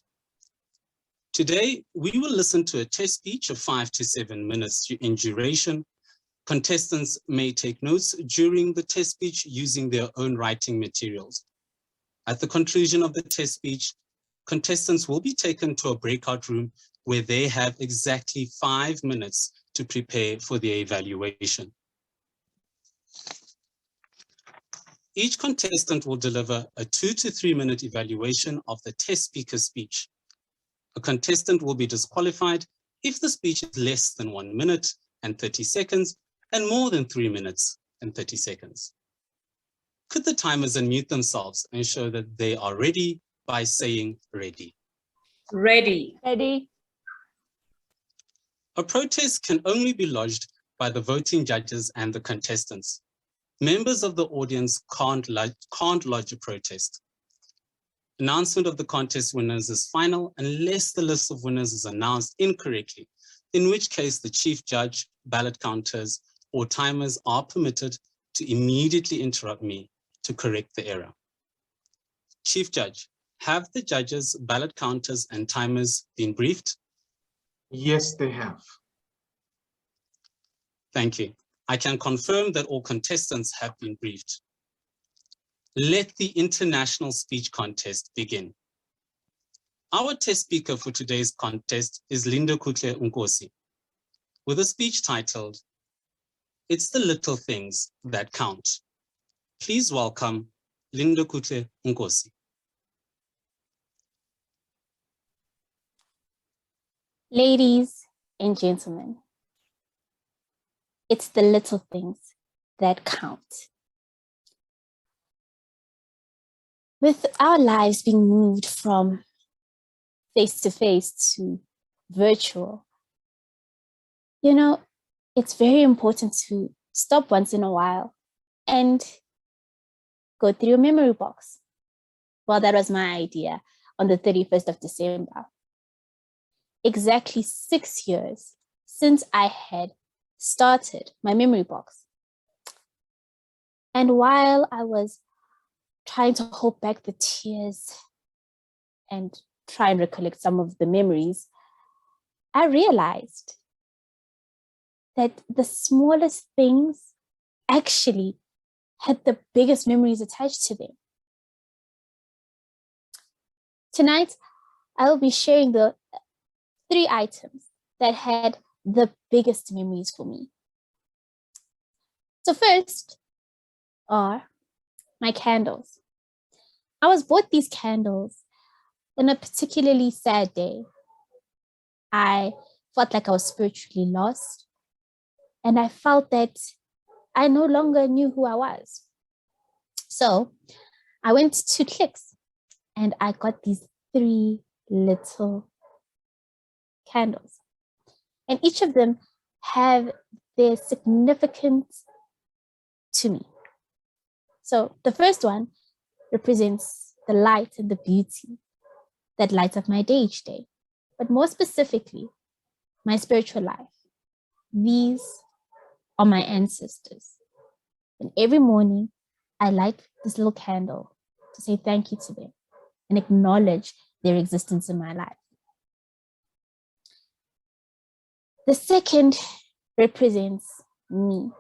Today, we will listen to a test speech of 5 to 7 minutes in duration. Contestants may take notes during the test speech using their own writing materials. At the conclusion of the test speech, contestants will be taken to a breakout room where they have exactly 5 minutes to prepare for their evaluation. Each contestant will deliver a 2 to 3 minute evaluation of the test speaker's speech. A contestant will be disqualified if the speech is less than 1 minute and 30 seconds and more than 3 minutes and 30 seconds. Could the timers unmute themselves and show that they are ready by saying ready? Ready. Ready. A protest can only be lodged by the voting judges and the contestants. Members of the audience can't lodge a protest. Announcement of the contest winners is final unless the list of winners is announced incorrectly, in which case the chief judge, ballot counters, or timers are permitted to immediately interrupt me to correct the error. Chief Judge, have the judges, ballot counters, and timers been briefed? Yes, they have. Thank you. I can confirm that all contestants have been briefed. Let the international speech contest begin. Our test speaker for today's contest is Linda Kutle Nkosi, with a speech titled, "It's the Little Things That Count." Please welcome Lindokuhle Nkosi. Ladies and gentlemen, it's the little things that count. With our lives being moved from face-to-face to virtual, you know, it's very important to stop once in a while and go through your memory box. Well, that was my idea on the 31st of December. Exactly 6 years since I had started my memory box. And while I was trying to hold back the tears and try and recollect some of the memories, I realized that the smallest things actually had the biggest memories attached to them. Tonight, I will be sharing the 3 items that had the biggest memories for me. So first are my candles. I was bought these candles on a particularly sad day. I felt like I was spiritually lost, and I felt that I no longer knew who I was. So I went to Clicks and I got these 3 little candles, and each of them have their significance to me. So the first one represents the light and the beauty that lights up my day each day, but more specifically, my spiritual life. These are my ancestors. And every morning, I light this little candle to say thank you to them and acknowledge their existence in my life. The second represents me.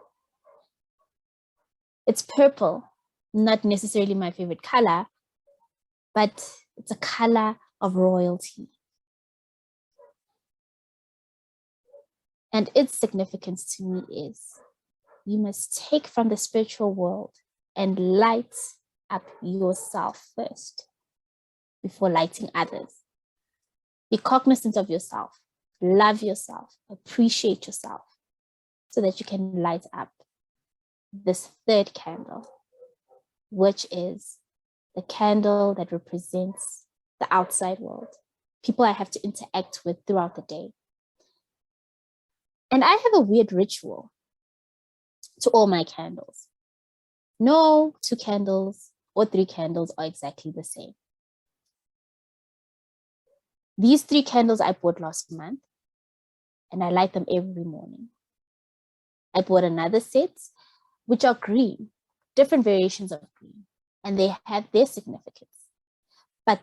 It's purple, not necessarily my favorite color, but it's a color of royalty. And its significance to me is you must take from the spiritual world and light up yourself first before lighting others. Be cognizant of yourself, love yourself, appreciate yourself so that you can light up this third candle, which is the candle that represents the outside world, people I have to interact with throughout the day. And I have a weird ritual to all my candles. No 2 candles or 3 candles are exactly the same. These 3 candles I bought last month, and I light them every morning. I bought another set, which are green, different variations of green, and they have their significance. But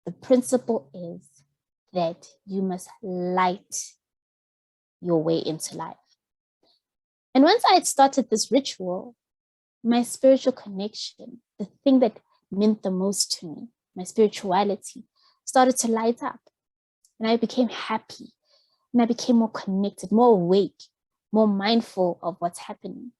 the principle is that you must light your way into life. And once I had started this ritual, my spiritual connection, the thing that meant the most to me, my spirituality, started to light up. And I became happy. And I became more connected, more awake, more mindful of what's happening.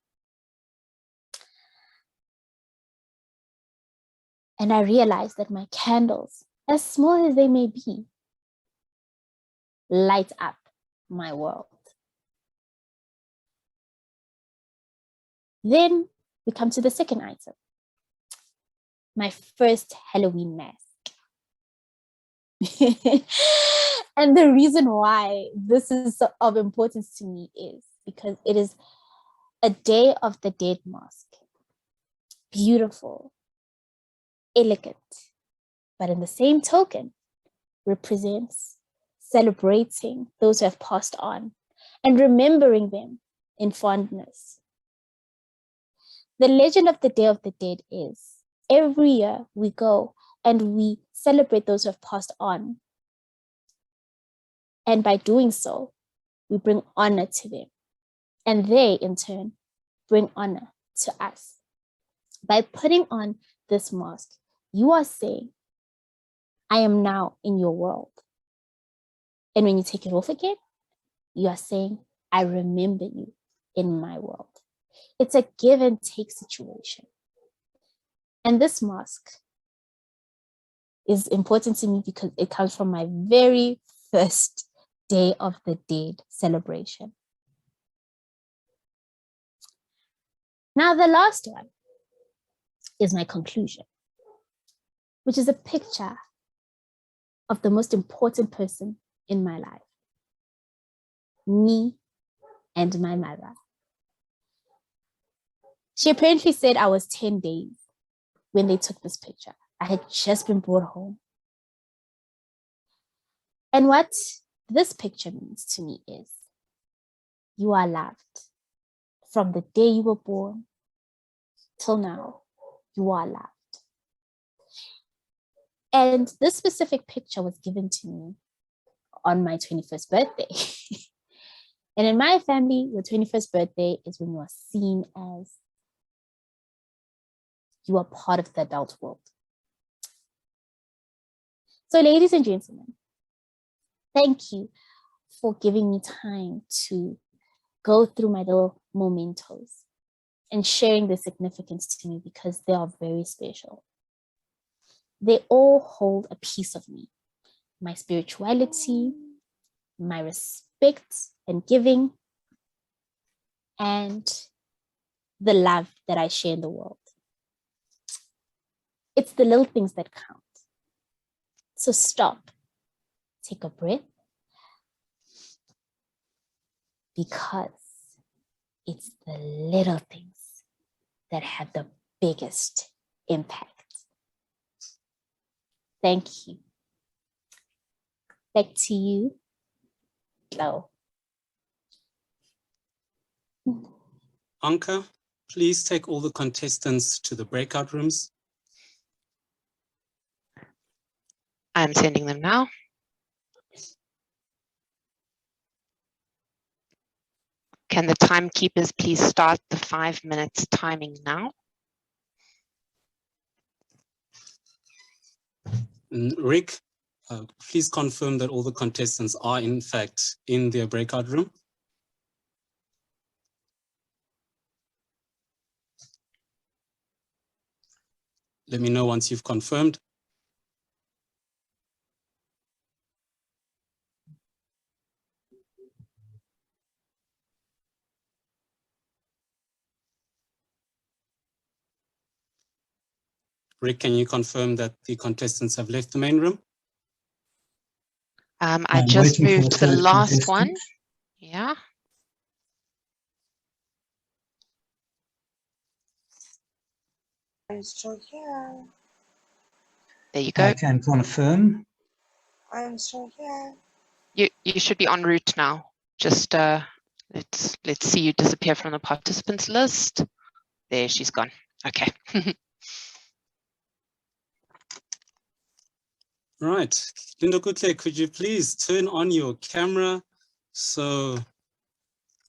And I realized that my candles, as small as they may be, light up my world. Then we come to the second item, my first Halloween mask. And the reason why this is of importance to me is because it is a Day of the Dead mask. Beautiful, elegant, but in the same token, represents celebrating those who have passed on and remembering them in fondness. The legend of the Day of the Dead is every year we go and we celebrate those who have passed on. And by doing so, we bring honor to them. And they, in turn, bring honor to us. By putting on this mask, you are saying, I am now in your world. And when you take it off again, you are saying, I remember you in my world. It's a give and take situation. And this mask is important to me because it comes from my very first Day of the Dead celebration. Now, the last one is my conclusion, which is a picture of the most important person in my life, me and my mother. She apparently said I was 10 days when they took this picture. I had just been brought home. And what this picture means to me is you are loved. From the day you were born till now, you are loved. And this specific picture was given to me on my 21st birthday. And in my family, your 21st birthday is when you are seen as you are part of the adult world. So, ladies and gentlemen, thank you for giving me time to go through my little mementos and sharing the significance to me because they are very special. They all hold a piece of me, my spirituality, my respect and giving, and the love that I share in the world. It's the little things that count. So stop, take a breath, because it's the little things that have the biggest impact. Thank you. Back to you, Flo. Anka, please take all the contestants to the breakout rooms. I'm sending them now. Can the timekeepers please start the 5 minutes timing now? Rick, please confirm that all the contestants are in fact in their breakout room. Let me know once you've confirmed. Rick, can you confirm that the contestants have left the main room? I just moved the last one. Yeah. I'm still here. There you go. I can confirm. I'm still here. You should be en route now. Just let's see you disappear from the participants list. There, she's gone. Okay. Right, Linda Kutle, could you please turn on your camera so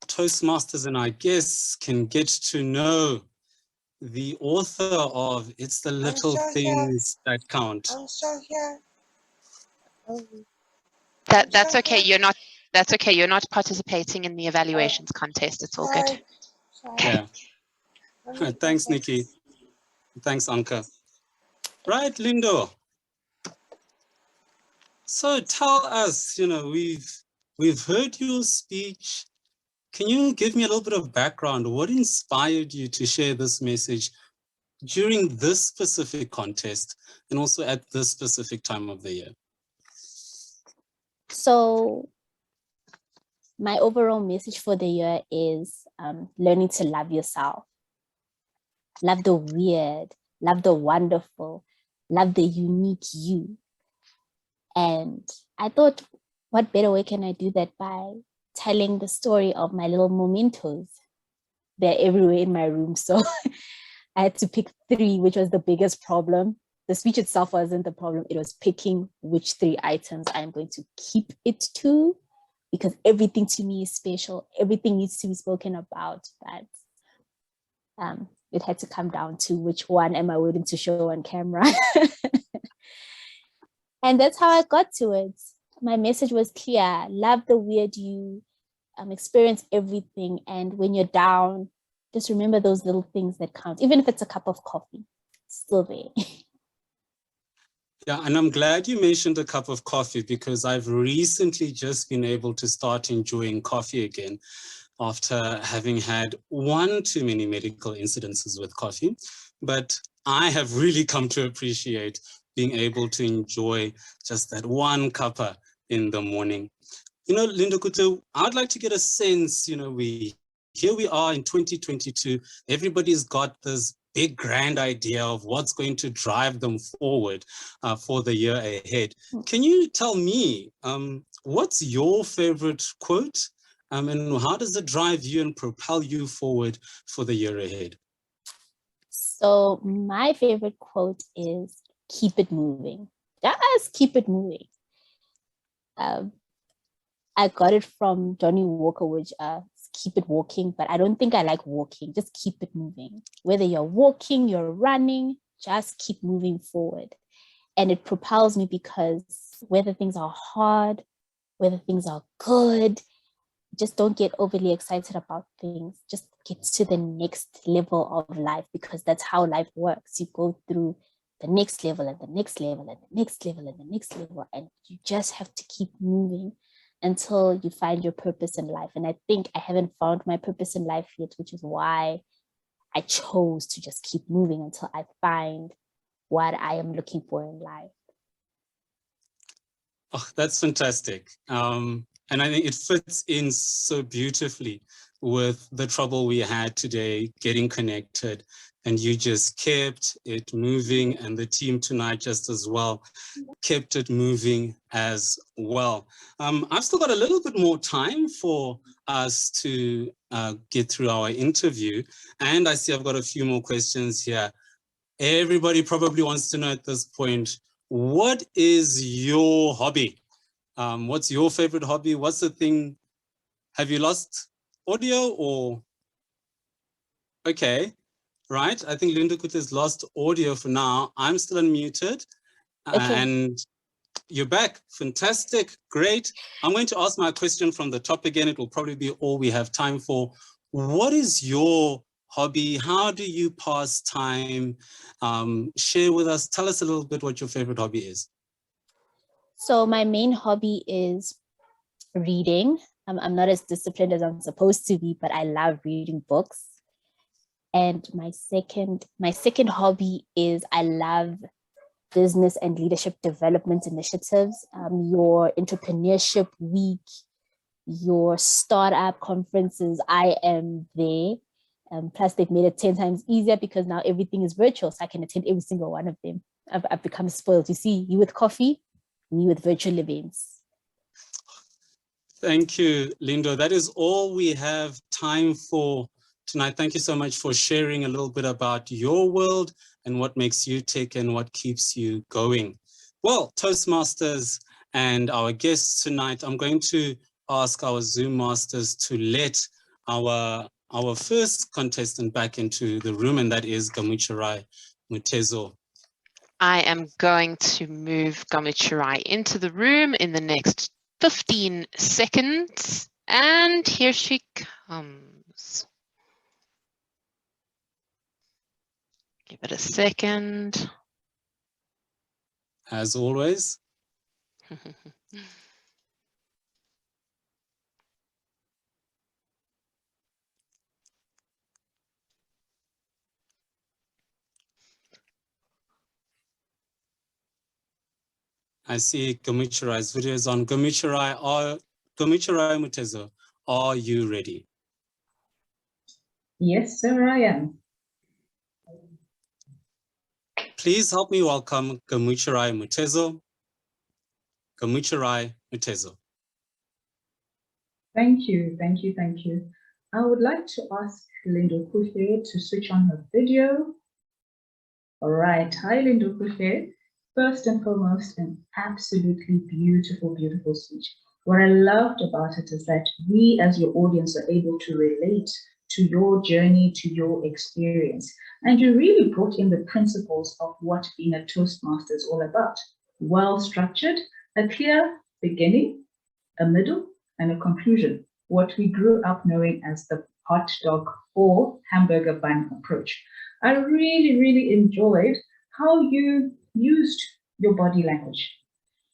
Toastmasters and our guests can get to know the author of It's the Little Things That Count. I'm still here. That's okay. That's okay. You're not participating in the evaluations contest. It's all good. Yeah. Thanks, Nikki. Thanks, Anka. Right, Lindo. So tell us, we've heard your speech. Can you give me a little bit of background? What inspired you to share this message during this specific contest and also at this specific time of the year? So my overall message for the year is learning to love yourself. Love the weird, love the wonderful, love the unique you. And I thought, what better way can I do that by telling the story of my little mementos? They're everywhere in my room. So I had to pick 3, which was the biggest problem. The speech itself wasn't the problem. It was picking which 3 items I'm going to keep it to, because everything to me is special. Everything needs to be spoken about. But it had to come down to which one am I willing to show on camera. And that's how I got to it. My message was clear. Love the weird you, experience everything. And when you're down, just remember those little things that count, even if it's a cup of coffee. still there. Yeah, and I'm glad you mentioned a cup of coffee because I've recently just been able to start enjoying coffee again after having had one too many medical incidences with coffee. But I have really come to appreciate being able to enjoy just that one cuppa in the morning. You know, Linda Kutu, I'd like to get a sense, you know, here we are in 2022, everybody's got this big grand idea of what's going to drive them forward for the year ahead. Can you tell me, what's your favorite quote and how does it drive you and propel you forward for the year ahead? So my favorite quote is keep it moving. Just keep it moving. I got it from Johnny Walker, which keep it walking, but I don't think I like walking. Just keep it moving. Whether you're walking, you're running, just keep moving forward. And it propels me because whether things are hard, whether things are good, just don't get overly excited about things. Just get to the next level of life because that's how life works. You go through the next level and the next level and the next level and the next level, and you just have to keep moving until you find your purpose in life. And I think I haven't found my purpose in life yet, which is why I chose to just keep moving until I find what I am looking for in life. Oh, that's fantastic. And I think it fits in so beautifully with the trouble we had today getting connected, and you just kept it moving, and the team tonight just as well kept it moving as well. I've still got a little bit more time for us to get through our interview, and I see I've got a few more questions here. Everybody probably wants to know at this point, what is your hobby? What's your favorite hobby? What's the thing? Have you lost audio or? Okay, right. I think Linda Kuta's lost audio for now. I'm still unmuted. Okay. And you're back. Fantastic. Great. I'm going to ask my question from the top again. It will probably be all we have time for. What is your hobby? How do you pass time? Share with us. Tell us a little bit what your favorite hobby is. So my main hobby is reading. I'm not as disciplined as I'm supposed to be, but I love reading books. And my second hobby is I love business and leadership development initiatives, your entrepreneurship week, your startup conferences. I am there. Plus, they've made it 10 times easier because now everything is virtual, so I can attend every single one of them. I've become spoiled. You see, you with coffee, me with virtual events. Thank you, Lindo. That is all we have time for tonight. Thank you so much for sharing a little bit about your world and what makes you tick and what keeps you going. Well, Toastmasters and our guests tonight, I'm going to ask our Zoom masters to let our first contestant back into the room, and that is Gamuchirai Mutezo. I am going to move Gamuchirai into the room in the next 15 seconds, and here she comes. Give it a second. As always. I see Gamuchirai's video is on. Gamuchirai Mutezo, are you ready? Yes, sir, I am. Please help me welcome Gamuchirai Mutezo. Gamuchirai Mutezo. Thank you, thank you, thank you. I would like to ask Lindo Kufe to switch on her video. All right, hi Lindo Kufe. First and foremost, an absolutely beautiful, beautiful speech. What I loved about it is that we as your audience are able to relate to your journey, to your experience. And you really brought in the principles of what being a Toastmaster is all about. Well-structured, a clear beginning, a middle, and a conclusion. What we grew up knowing as the hot dog or hamburger bun approach. I really, really enjoyed how you used your body language.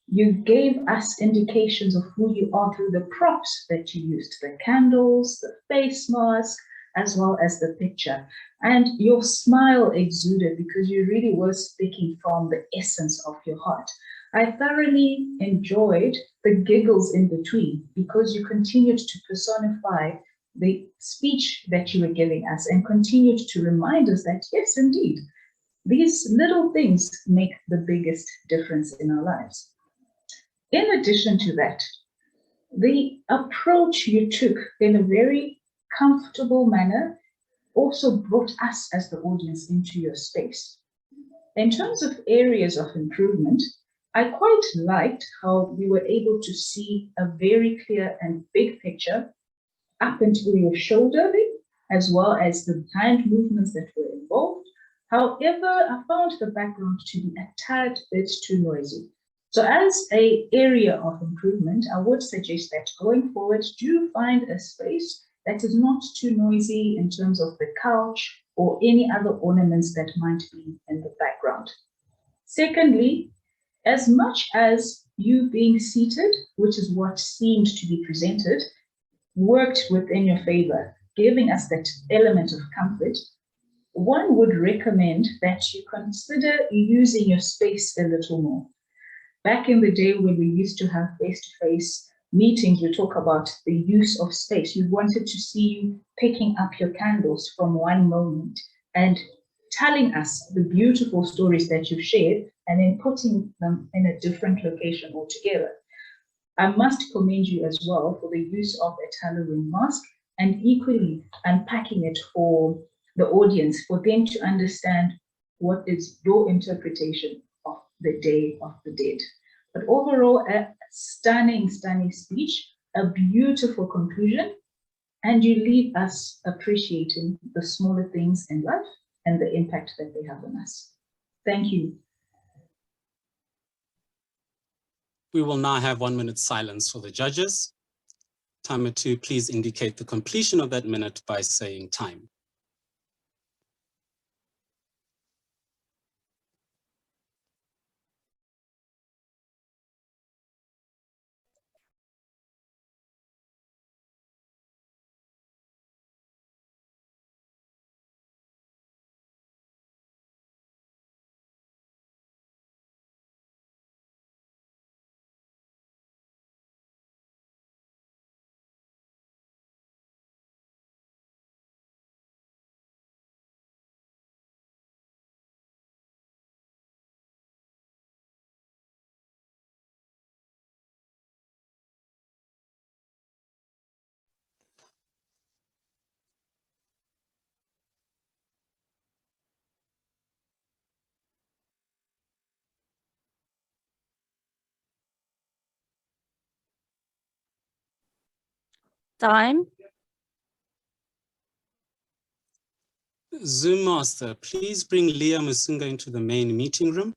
You gave us indications of who you are through the props that you used, the candles, the face mask, as well as the picture. And your smile exuded because you really were speaking from the essence of your heart. I thoroughly enjoyed the giggles in between because you continued to personify the speech that you were giving us and continued to remind us that, yes, indeed, these little things make the biggest difference in our lives. In addition to that, the approach you took in a very comfortable manner also brought us as the audience into your space. In terms of areas of improvement, I quite liked how we were able to see a very clear and big picture up until your shoulder, as well as the hand movements that were involved. However, I found the background to be a tad bit too noisy. So as an area of improvement, I would suggest that going forward, do find a space that is not too noisy in terms of the couch or any other ornaments that might be in the background. Secondly, as much as you being seated, which is what seemed to be presented, worked within your favor, giving us that element of comfort, one would recommend that you consider using your space a little more. Back in the day when we used to have face-to-face meetings, we talk about the use of space. You wanted to see you picking up your candles from one moment and telling us the beautiful stories that you've shared and then putting them in a different location altogether. I must commend you as well for the use of a Halloween mask and equally unpacking it for the audience, for them to understand what is your interpretation of the Day of the Dead. But overall, a stunning, stunning speech, a beautiful conclusion, and you leave us appreciating the smaller things in life and the impact that they have on us. Thank you. We will now have 1 minute silence for the judges. Timer 2, please indicate the completion of that minute by saying time. Time. Zoom Master, please bring Leah Musunga into the main meeting room.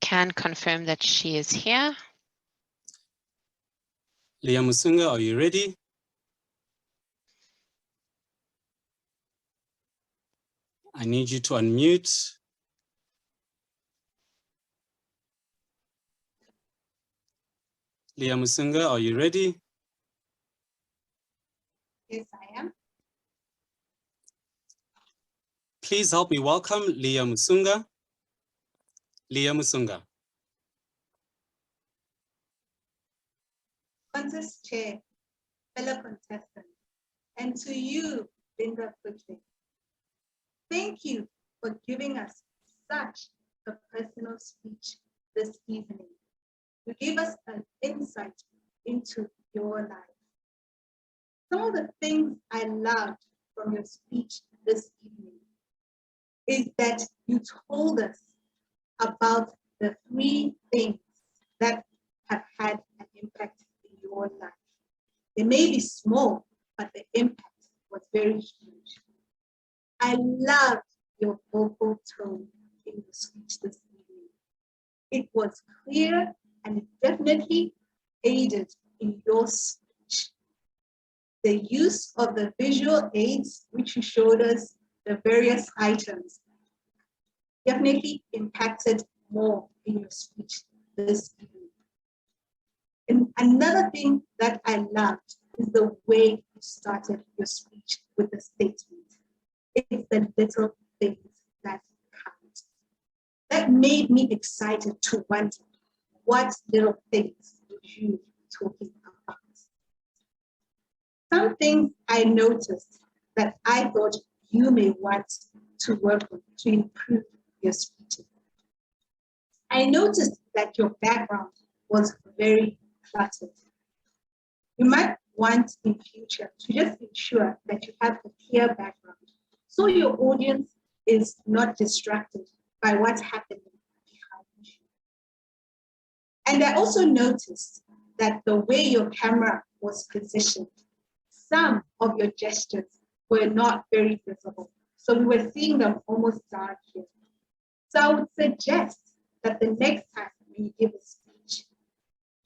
Can confirm that she is here. Leah Musunga, are you ready? I need you to unmute. Leah Musunga, are you ready? Yes, I am. Please help me welcome Leah Musunga. Leah Musunga. Contest Chair, fellow contestants, and to you, Linda Quickly. Thank you for giving us such a personal speech this evening. You gave us an insight into your life. Some of the things I loved from your speech this evening is that you told us about the 3 things that have had an impact in your life. They may be small, but the impact was very huge. I loved your vocal tone in the speech this evening. It was clear and it definitely aided in your speech. the use of the visual aids, which you showed us, the various items, definitely impacted more in your speech this evening. And another thing that I loved is the way you started your speech with a statement. It's the little things that count. That made me excited to wonder, what little things would you be talking about? Some things I noticed that I thought you may want to work on to improve your speech. I noticed that your background was very cluttered. You might want in future to just ensure that you have a clear background so your audience is not distracted by what's happening behind you. And I also noticed that the way your camera was positioned, some of your gestures were not very visible. So we were seeing them almost down here. So I would suggest that the next time when you give a speech,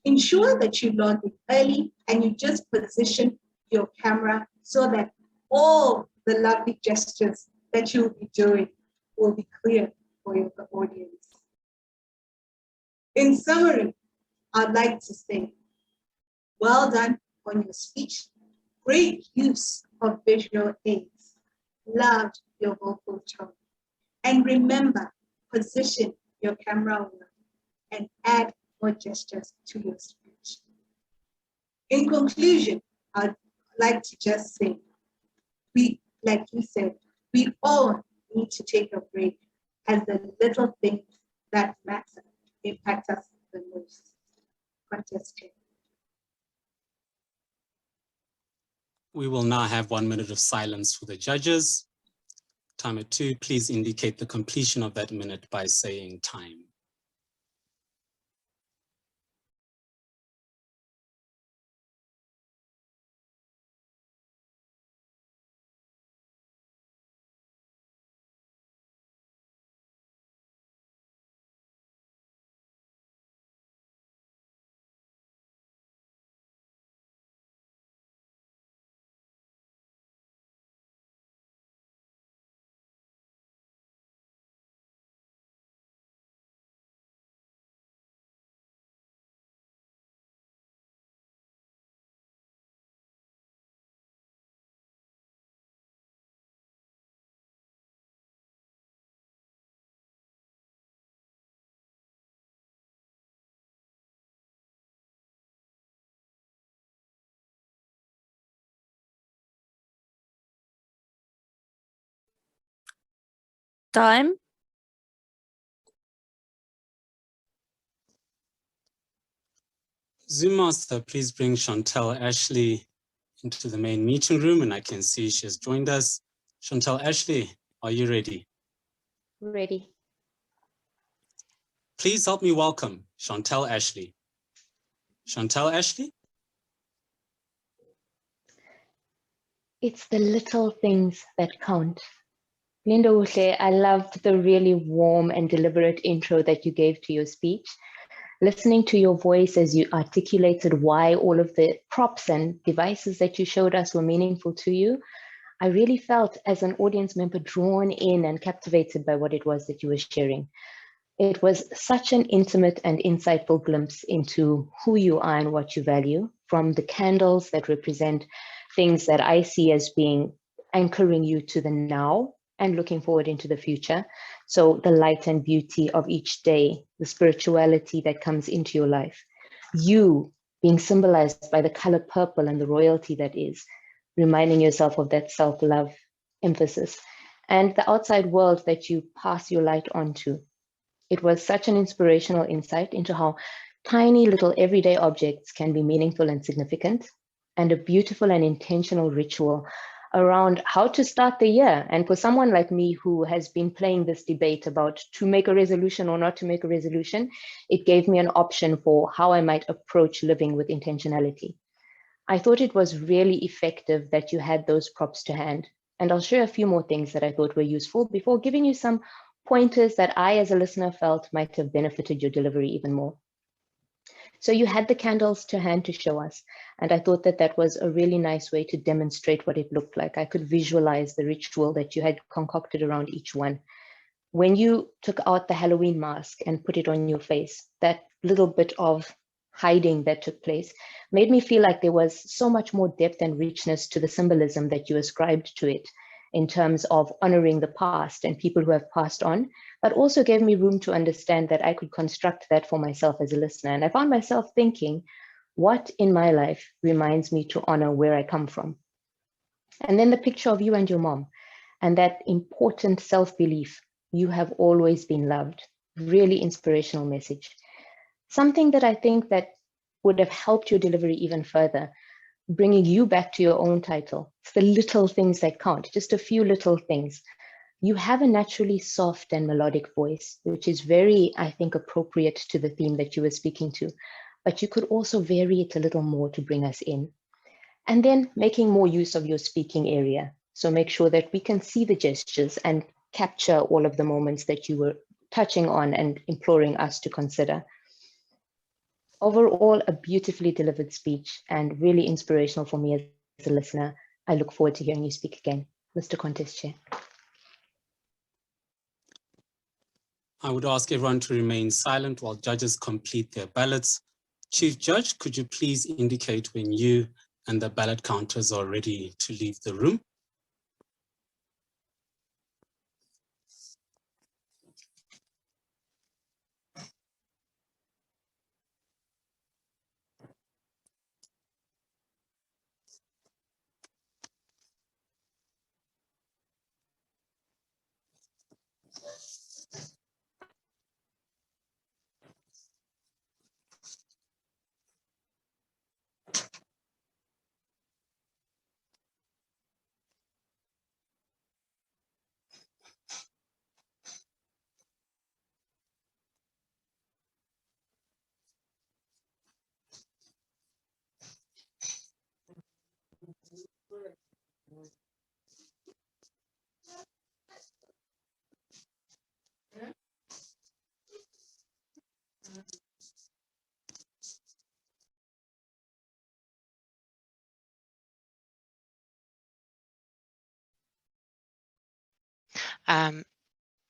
ensure that you log in early and you just position your camera so that all the lovely gestures that you'll be doing will be clear for your audience. In summary, I'd like to say, well done on your speech. Great use of visual aids. Loved your vocal tone. And remember, position your camera well and add more gestures to your speech. In conclusion, I'd like to just say, like you said, we all need to take a break as the little things that matter impact us the most. Contestant. We will now have 1 minute of silence for the judges. Timer 2, please indicate the completion of that minute by saying time. Time. Zoom Master, please bring Chantel Ashley into the main meeting room, and I can see she has joined us. Chantel Ashley, are you ready? Ready. Please help me welcome Chantel Ashley. Chantel Ashley? It's the little things that count. Linda Uhle, I loved the really warm and deliberate intro that you gave to your speech. Listening to your voice as you articulated why all of the props and devices that you showed us were meaningful to you, I really felt as an audience member drawn in and captivated by what it was that you were sharing. It was such an intimate and insightful glimpse into who you are and what you value, from the candles that represent things that I see as being anchoring you to the now and looking forward into the future. So the light and beauty of each day, the spirituality that comes into your life, you being symbolized by the color purple and the royalty that is, reminding yourself of that self-love emphasis, and the outside world that you pass your light on to. It was such an inspirational insight into how tiny little everyday objects can be meaningful and significant, and a beautiful and intentional ritual around how to start the year. And for someone like me who has been playing this debate about to make a resolution or not to make a resolution, it gave me an option for how I might approach living with intentionality. I thought it was really effective that you had those props to hand. And I'll share a few more things that I thought were useful before giving you some pointers that I, as a listener, felt might have benefited your delivery even more. So you had the candles to hand to show us. And I thought that that was a really nice way to demonstrate what it looked like. I could visualize the ritual that you had concocted around each one. When you took out the Halloween mask and put it on your face, that little bit of hiding that took place made me feel like there was so much more depth and richness to the symbolism that you ascribed to it in terms of honoring the past and people who have passed on, but also gave me room to understand that I could construct that for myself as a listener. And I found myself thinking, what in my life reminds me to honor where I come from? And then the picture of you and your mom and that important self-belief, you have always been loved, really inspirational message. Something that I think that would have helped your delivery even further, bringing you back to your own title. It's the little things that count, just a few little things. You have a naturally soft and melodic voice, which is very, I think, appropriate to the theme that you were speaking to, but you could also vary it a little more to bring us in. And then making more use of your speaking area. So make sure that we can see the gestures and capture all of the moments that you were touching on and imploring us to consider. Overall, a beautifully delivered speech and really inspirational for me as a listener. I look forward to hearing you speak again. Mr. Contest Chair. I would ask everyone to remain silent while judges complete their ballots. Chief Judge, could you please indicate when you and the ballot counters are ready to leave the room?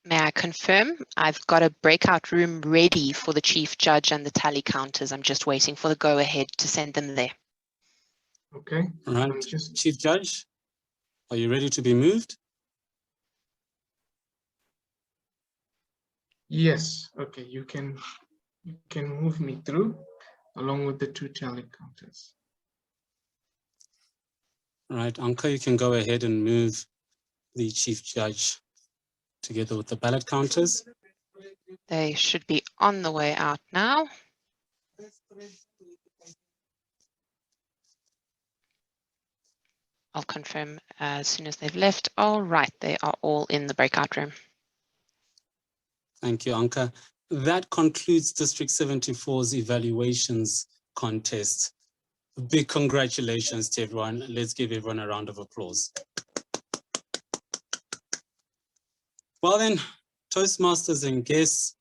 May I confirm? I've got a breakout room ready for the Chief Judge and the tally counters. I'm just waiting for the go-ahead to send them there. Okay. All right, Chief Judge, are you ready to be moved? Yes. Okay. You can move me through along with the 2 tally counters. All right, Anka, you can go ahead and move the Chief Judge together with the ballot counters. They should be on the way out now. I'll confirm as soon as they've left. All right, they are all in the breakout room. Thank you, Anka. That concludes District 74's evaluations contest. Big congratulations to everyone. Let's give everyone a round of applause. Well then, Toastmasters and guests,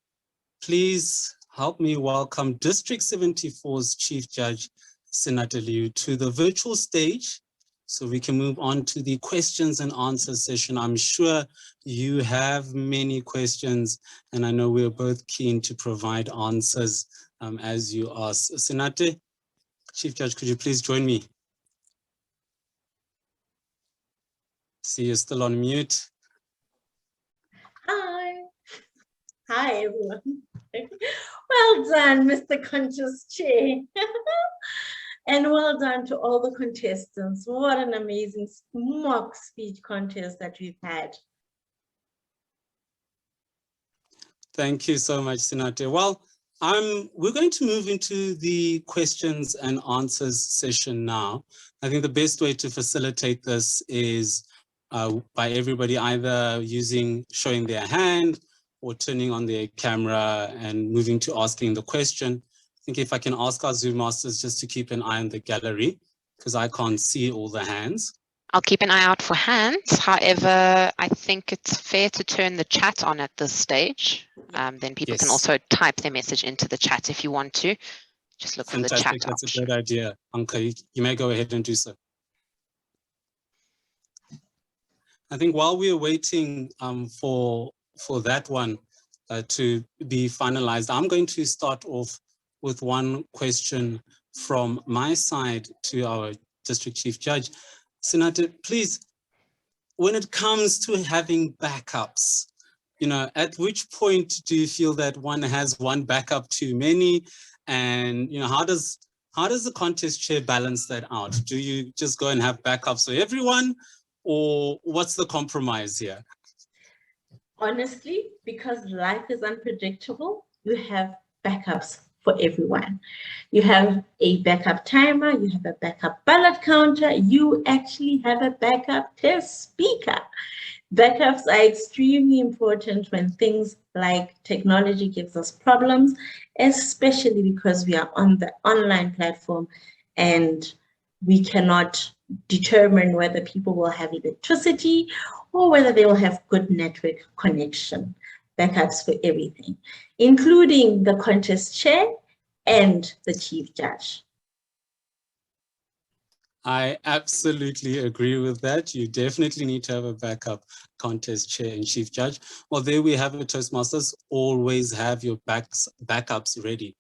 please help me welcome District 74's Chief Judge, Senate Liu, to the virtual stage so we can move on to the questions and answers session. I'm sure you have many questions and I know we're both keen to provide answers as you ask. Senate, Chief Judge, could you please join me? See, you're still on mute. Hi. Hi, everyone. Well done, Mr. Contest Chair. And well done to all the contestants. What an amazing mock speech contest that we've had. Thank you so much, Senate. Well, we're going to move into the questions and answers session now. I think the best way to facilitate this is by everybody either showing their hand or turning on their camera and moving to asking the question. I think if I can ask our Zoom masters just to keep an eye on the gallery because I can't see all the hands. I'll keep an eye out for hands. However, I think it's fair to turn the chat on at this stage. Then people can also type their message into the chat if you want to. just look for the chat Fantastic, that's option. a great idea. Anka, you may go ahead and do so. I think while we are waiting for that one to be finalized, I'm going to start off with one question from my side to our District Chief Judge. Senator, please, when it comes to having backups, you know, at which point do you feel that one has one backup too many? And, you know, how does the contest chair balance that out? Do you just go and have backups for everyone? Or what's the compromise here? Honestly, because life is unpredictable, you have backups for everyone. You have a backup timer, you have a backup ballot counter, you actually have a backup test speaker. Backups are extremely important when things like technology gives us problems, especially because we are on the online platform and we cannot determine whether people will have electricity or whether they will have good network connection. Backups for everything, including the contest chair and the chief judge. I absolutely agree with that. You definitely need to have a backup contest chair and chief judge. Well, there we have it, Toastmasters. Always have your backups ready.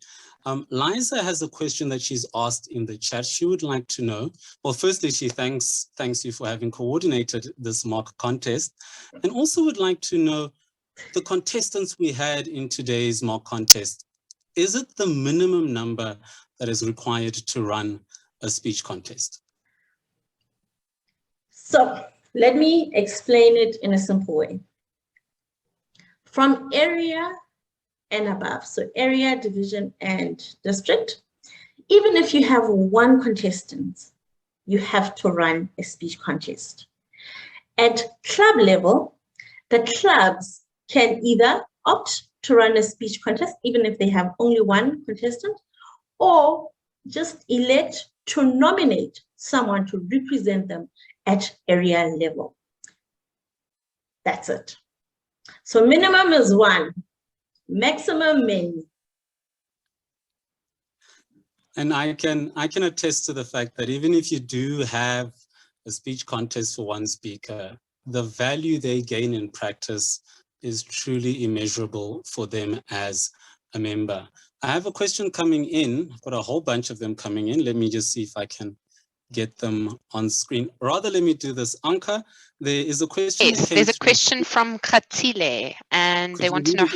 Liza has a question that she's asked in the chat. She would like to know, well, firstly, she thanks you for having coordinated this mock contest, and also would like to know the contestants we had in today's mock contest. Is it the minimum number that is required to run a speech contest? So let me explain it in a simple way. From area and above, so area, division, and district, even if you have one contestant, you have to run a speech contest. At club level, the clubs can either opt to run a speech contest, even if they have only one contestant, or just elect to nominate someone to represent them at area level. That's it. So minimum is one, maximum many. And I can attest to the fact that even if you do have a speech contest for one speaker, the value they gain in practice is truly immeasurable for them as a member. I have a question coming in. I've got a whole bunch of them coming in. Let me just see if I can get them on screen. Rather, let me do this. Anka, there is a question. Yes, there's a question from Katile, and they want to know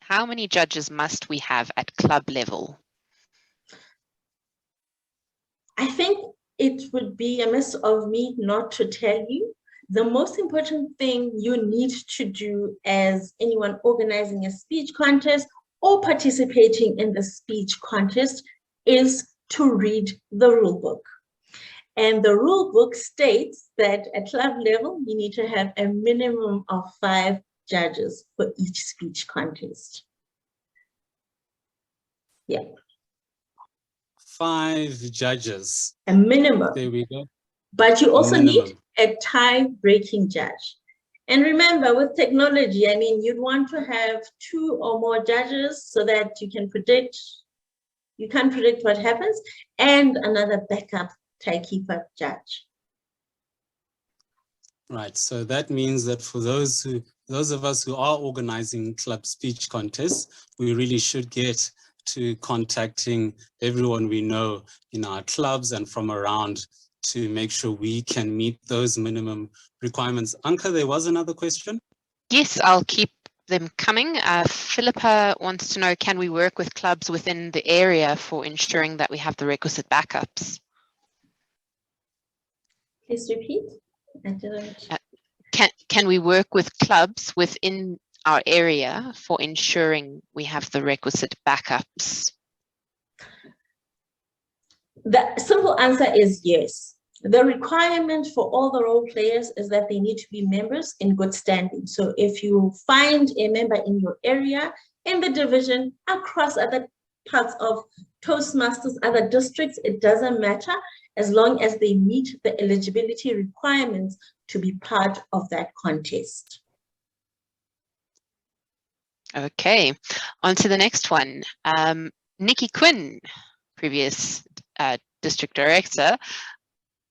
how many judges must we have at club level? I think it would be amiss of me not to tell you. The most important thing you need to do as anyone organizing a speech contest or participating in the speech contest is to read the rule book. And the rule book states that at club level, you need to have a minimum of 5 judges for each speech contest. Yeah. 5 judges. A minimum. There we go. But you also need a tie-breaking judge. And remember, with technology, I mean, you'd want to have 2 or more judges so that you can predict what happens, and another backup tie-keeper judge. Right, so that means that for those of us who are organizing club speech contests, we really should get to contacting everyone we know in our clubs and from around to make sure we can meet those minimum requirements. Anka, there was another question? Yes, I'll keep them coming. Philippa wants to know, can we work with clubs within the area for ensuring that we have the requisite backups? Please repeat. I didn't. Can we work with clubs within our area for ensuring we have the requisite backups? The simple answer is yes. The requirement for all the role players is that they need to be members in good standing. So if you find a member in your area, in the division, across other parts of Toastmasters, other districts, it doesn't matter, as long as they meet the eligibility requirements to be part of that contest. Okay, on to the next one. Nikki Quinn, previous district director,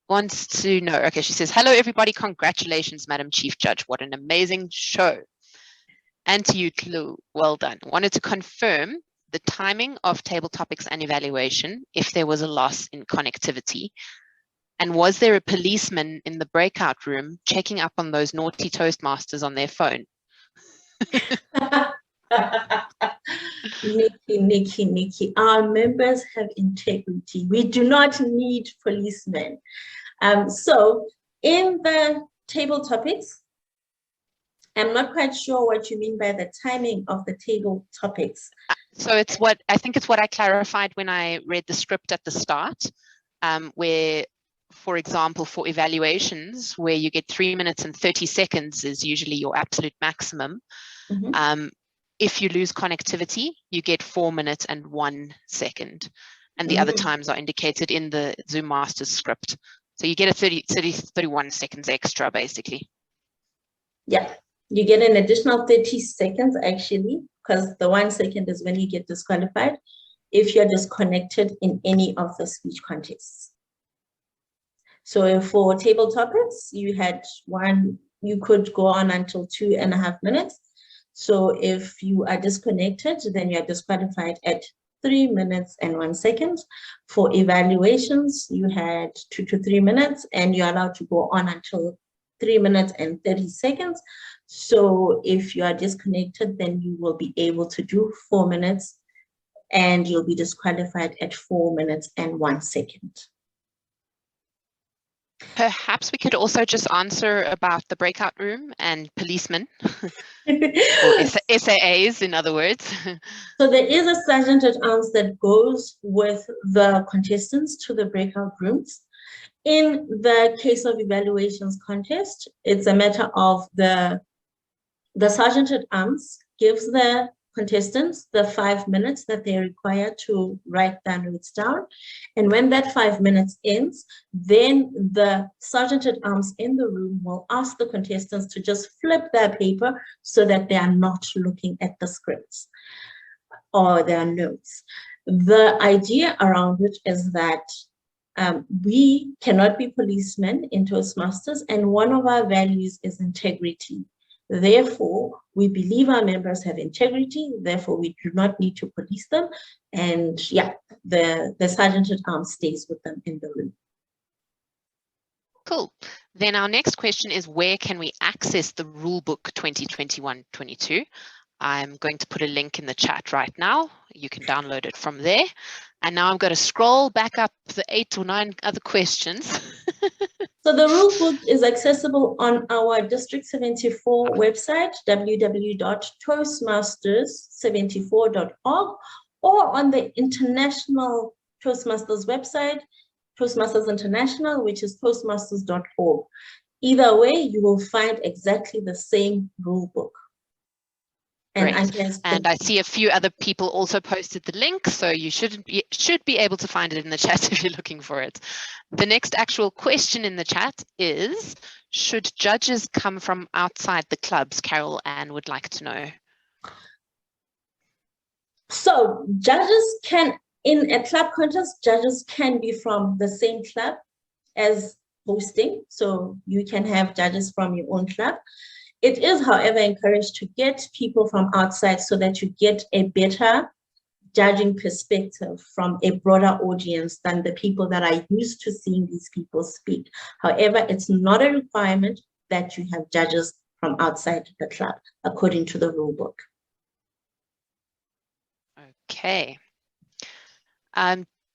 wants to know, okay, she says, hello everybody, congratulations, Madam Chief Judge, what an amazing show. And to you, Tlu, well done. Wanted to confirm the timing of table topics and evaluation if there was a loss in connectivity. And was there a policeman in the breakout room checking up on those naughty Toastmasters on their phone? Nikki, our members have integrity. We do not need policemen. So in the table topics, I'm not quite sure what you mean by the timing of the table topics. So it's what, I think it's what I clarified when I read the script at the start, where, for example, for evaluations, where you get 3 minutes and 30 seconds is usually your absolute maximum. Mm-hmm. If you lose connectivity, you get 4 minutes and 1 second. And the other times are indicated in the Zoom Masters script. So you get a 31 seconds extra, basically. Yeah, you get an additional 30 seconds, actually, because the 1 second is when you get disqualified if you're disconnected in any of the speech contests. So for table topics, you had one, you could go on until 2.5 minutes. So if you are disconnected, then you are disqualified at 3 minutes and 1 second. For evaluations, you had 2 to 3 minutes, and you're allowed to go on until 3 minutes and 30 seconds. So if you are disconnected, then you will be able to do 4 minutes, and you'll be disqualified at 4 minutes and 1 second. Perhaps we could also just answer about the breakout room and policemen, or SAAs, in other words. So there is a sergeant at arms that goes with the contestants to the breakout rooms. In the case of evaluations contest, it's a matter of the sergeant at arms gives the contestants the 5 minutes that they require to write their notes down. And when that 5 minutes ends, then the sergeant at arms in the room will ask the contestants to just flip their paper so that they are not looking at the scripts or their notes. The idea around it is that we cannot be policemen in Toastmasters, and one of our values is integrity. Therefore, we believe our members have integrity, therefore we do not need to police them. And yeah, the sergeant at arms stays with them in the room. Cool. Then our next question is, where can we access the Rulebook 2021-22? I'm going to put a link in the chat right now. You can download it from there. And now I'm going to scroll back up the 8 or 9 other questions. So the rulebook is accessible on our District 74 website, www.toastmasters74.org, or on the international Toastmasters website, Toastmasters International, which is toastmasters.org. Either way, you will find exactly the same rulebook. And I see a few other people also posted the link, so you should be able to find it in the chat if you're looking for it. The next actual question in the chat is, should judges come from outside the clubs? Carol Ann would like to know. So judges can, in a club contest, judges can be from the same club as hosting. So you can have judges from your own club. It is, however, encouraged to get people from outside so that you get a better judging perspective from a broader audience than the people that are used to seeing these people speak. However, it's not a requirement that you have judges from outside the club, according to the rulebook. Okay.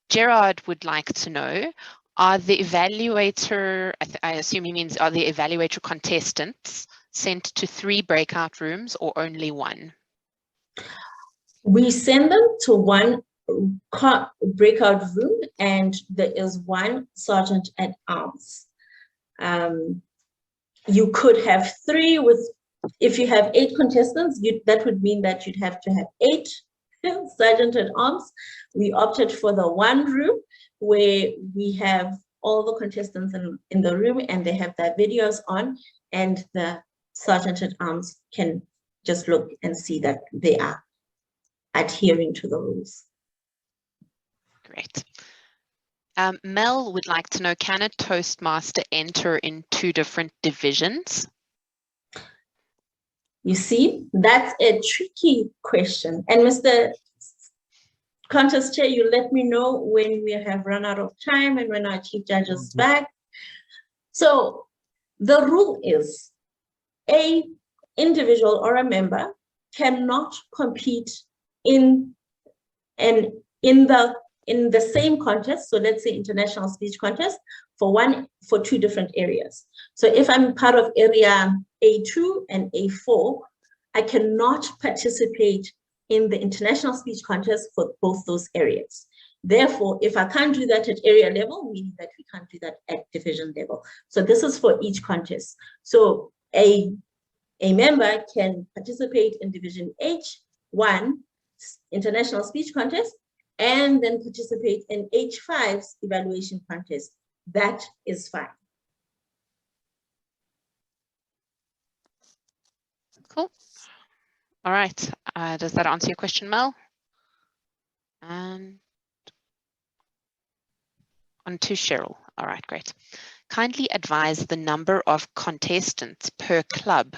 Gerard would like to know, are the evaluator, I assume he means, are the evaluator contestants sent to 3 breakout rooms or only 1? We send them to 1 breakout room, and there is 1 sergeant at arms. You could have 3 with, if you have 8 contestants, that would mean that you'd have to have 8 sergeant at arms. We opted for the 1 room where we have all the contestants in the room and they have their videos on, and the sergeant at arms can just look and see that they are adhering to the rules. Great. Mel would like to know, can a Toastmaster enter in 2 different divisions? You see, that's a tricky question. And Mr. Contest Chair, you let me know when we have run out of time and when our Chief Judge is back. So the rule is a individual or a member cannot compete in the same contest. So let's say international speech contest for 2 different areas. So if I'm part of area A2 and A4, I cannot participate in the international speech contest for both those areas. Therefore, if I can't do that at area level, meaning that we can't do that at division level. So this is for each contest. So a member can participate in division H1 international speech contest and then participate in H5's evaluation contest. That is fine. Cool. All right. Does that answer your question, Mel? And on to Cheryl. All right, great. Kindly advise the number of contestants per club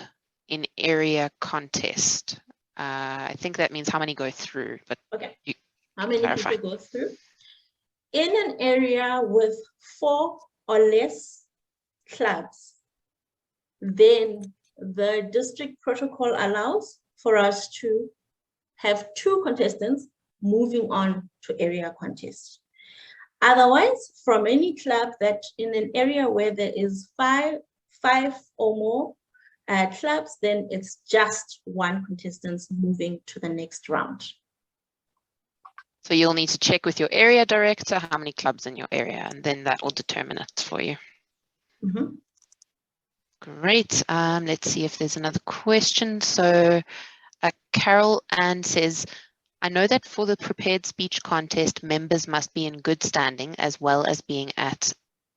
in area contest. I think that means how many go through, but okay. You how many clarify. people go through? In an area with 4 or less clubs, then the district protocol allows for us to have 2 contestants moving on to area contest. Otherwise, from any club that in an area where there is five or more clubs, then it's just 1 contestant moving to the next round. So you'll need to check with your area director how many clubs in your area, and then that will determine it for you. Mm-hmm. Great. Let's see if there's another question. So Carol Ann says, I know that for the prepared speech contest, members must be in good standing as well as being at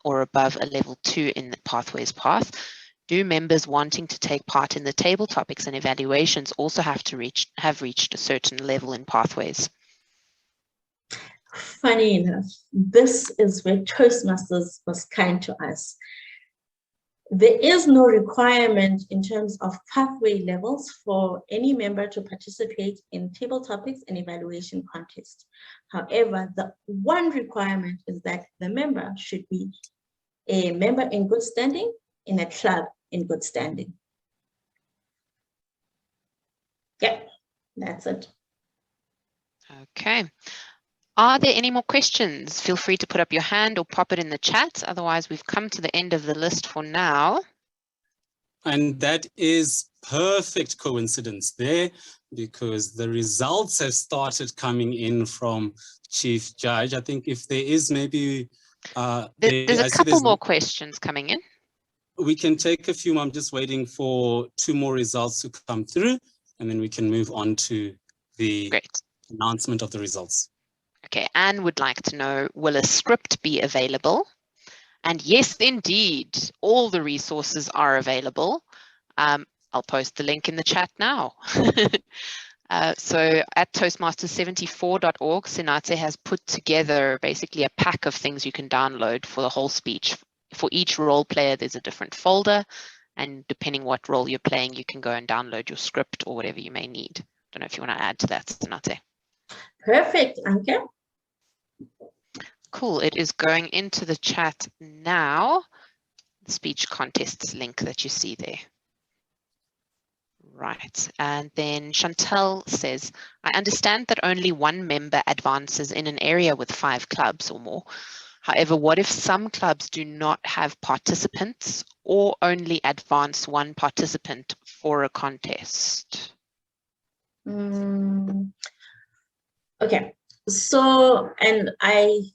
or above a level 2 in the Pathways path. Do members wanting to take part in the table topics and evaluations also have reached a certain level in Pathways? Funny enough, this is where Toastmasters was kind to us. There is no requirement in terms of pathway levels for any member to participate in table topics and evaluation contest. However, the one requirement is that the member should be a member in good standing in a club in good standing. Yeah, that's it. Okay. Are there any more questions? Feel free to put up your hand or pop it in the chat. Otherwise, we've come to the end of the list for now. And that is perfect coincidence there, because the results have started coming in from Chief Judge. I think if there is maybe... there's a couple more questions coming in. We can take a few more. I'm just waiting for 2 more results to come through, and then we can move on to the announcement of the results. Okay, Anne would like to know, will a script be available? And yes, indeed, all the resources are available. I'll post the link in the chat now. So at Toastmasters74.org, Senate has put together basically a pack of things you can download for the whole speech. For each role player, there's a different folder, and depending what role you're playing, you can go and download your script or whatever you may need. Don't know if you want to add to that, Senate. Perfect, Anke. Cool, it is going into the chat now, the speech contests link that you see there. Right, and then Chantel says, I understand that only 1 member advances in an area with 5 clubs or more. However, what if some clubs do not have participants or only advance 1 participant for a contest? Okay, so, and I'm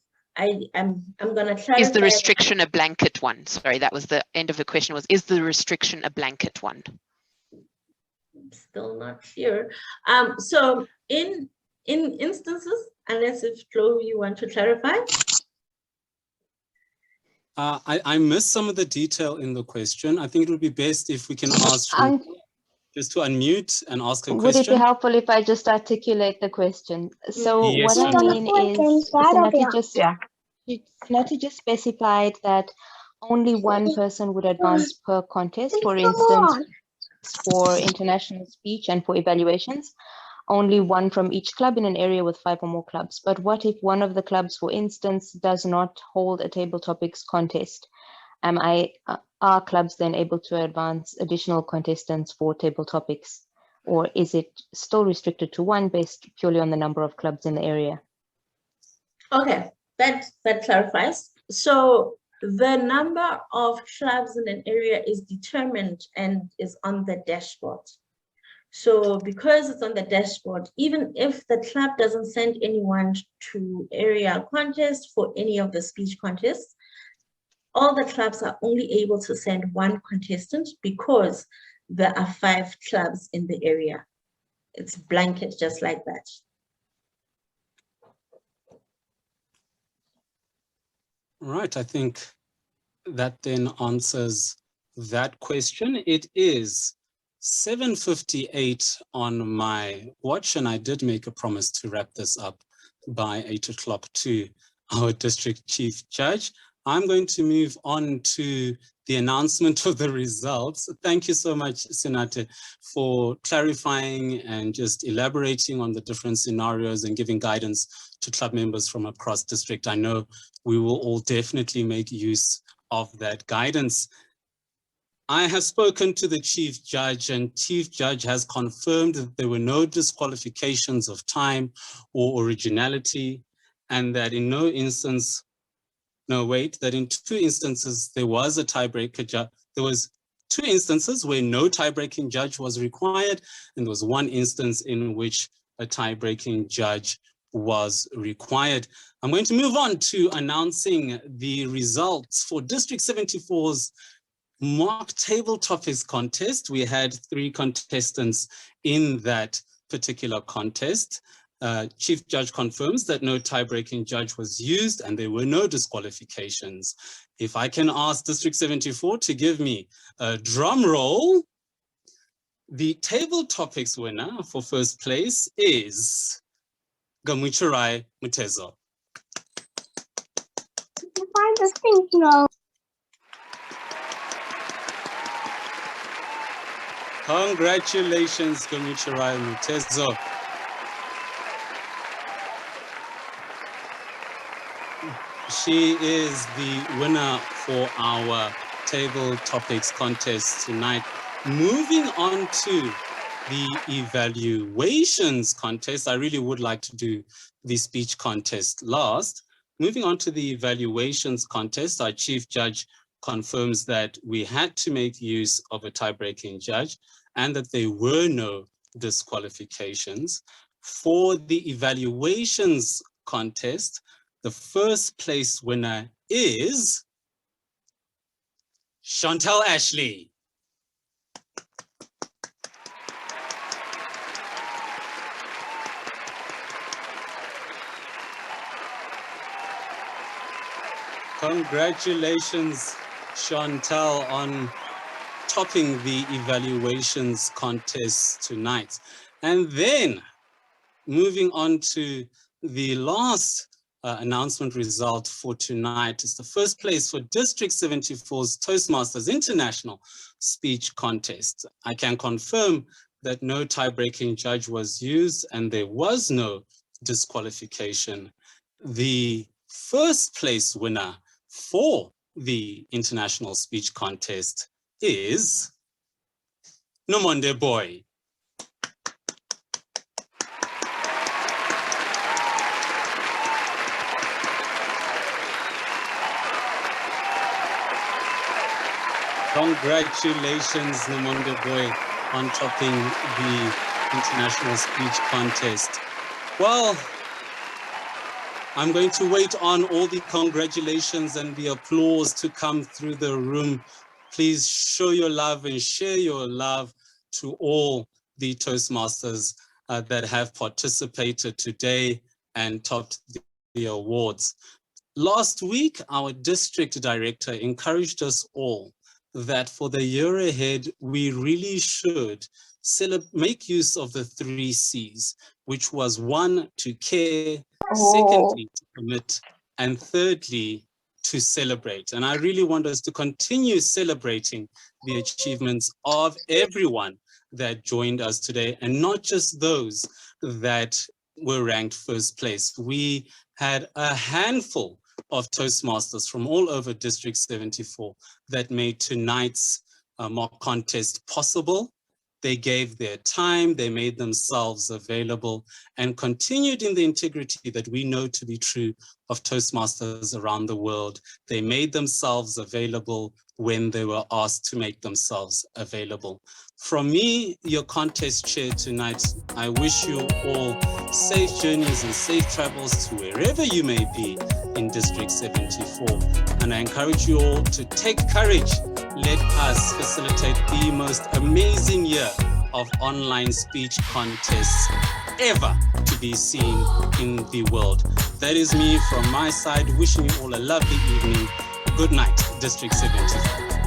gonna clarify. Is the restriction a blanket one? Sorry, that was the end of the question, was, is the restriction a blanket one? Still not clear. So in instances, unless if Flo, you want to clarify. I missed some of the detail in the question. I think it would be best if we can ask. just to unmute and ask a Would question. it be helpful if I just articulate the question? So Yes, what I Chantal. mean is, Sinati just specified that only one person would advance per contest. For instance, for international speech and for evaluations, only one from each club in an area with 5 or more clubs. But what if one of the clubs, for instance, does not hold a table topics contest? Are clubs then able to advance additional contestants for table topics? Or is it still restricted to one based purely on the number of clubs in the area? Okay, that clarifies. So the number of clubs in an area is determined and is on the dashboard. So because it's on the dashboard, even if the club doesn't send anyone to area contest for any of the speech contests, all the clubs are only able to send one contestant because there are 5 clubs in the area. It's blanket just like that. Right, I think that then answers that question. It is 7:58 on my watch, and I did make a promise to wrap this up by 8 o'clock to our district chief judge. I'm going to move on to the announcement of the results. Thank you so much, Senate, for clarifying and just elaborating on the different scenarios and giving guidance to club members from across district. I know we will all definitely make use of that guidance. I have spoken to the chief judge, and chief judge has confirmed that there were no disqualifications of time or originality, and that in no instance, that in 2 instances there was a tiebreaker judge. There was 2 instances where no tie-breaking judge was required, and there was 1 instance in which a tie-breaking judge was required. I'm going to move on to announcing the results for District 74's mock table topics contest. We had 3 contestants in that particular contest. Chief Judge confirms that no tie-breaking judge was used and there were no disqualifications. If I can ask District 74 to give me a drum roll, the table topics winner for first place is Gamuchirai Mutezo. Congratulations, Gamuchirai Mutezo. She is the winner for our table topics contest tonight. Moving on to the evaluations contest. I really would like to do the speech contest last. Moving on to the evaluations contest, our chief judge confirms that we had to make use of a tie-breaking judge and that there were no disqualifications. For the evaluations contest, the first place winner is Chantal Ashley. Congratulations, Chantal, on topping the evaluations contest tonight. And then moving on to the last announcement result for tonight is the first place for District 74's Toastmasters International Speech Contest. I can confirm that no tie-breaking judge was used and there was no disqualification. The first place winner for the International Speech Contest is Nomonde Boy. Congratulations, Nomonde Boy, on topping the International Speech Contest. Well, I'm going to wait on all the congratulations and the applause to come through the room. Please show your love and share your love to all the Toastmasters that have participated today and topped the awards. Last week, our district director encouraged us all that for the year ahead, we really should make use of the 3 C's, which was 1, to care, secondly, to commit, and thirdly, to celebrate. And I really want us to continue celebrating the achievements of everyone that joined us today, and not just those that were ranked first place. We had a handful of Toastmasters from all over District 74 that made tonight's mock contest possible. They gave their time, they made themselves available, and continued in the integrity that we know to be true of Toastmasters around the world. They made themselves available when they were asked to make themselves available. From me, your contest chair tonight, I wish you all safe journeys and safe travels to wherever you may be in District 74. And I encourage you all to take courage. Let us facilitate the most amazing year of online speech contests ever to be seen in the world. That is me from my side, wishing you all a lovely evening. Good night, District 74.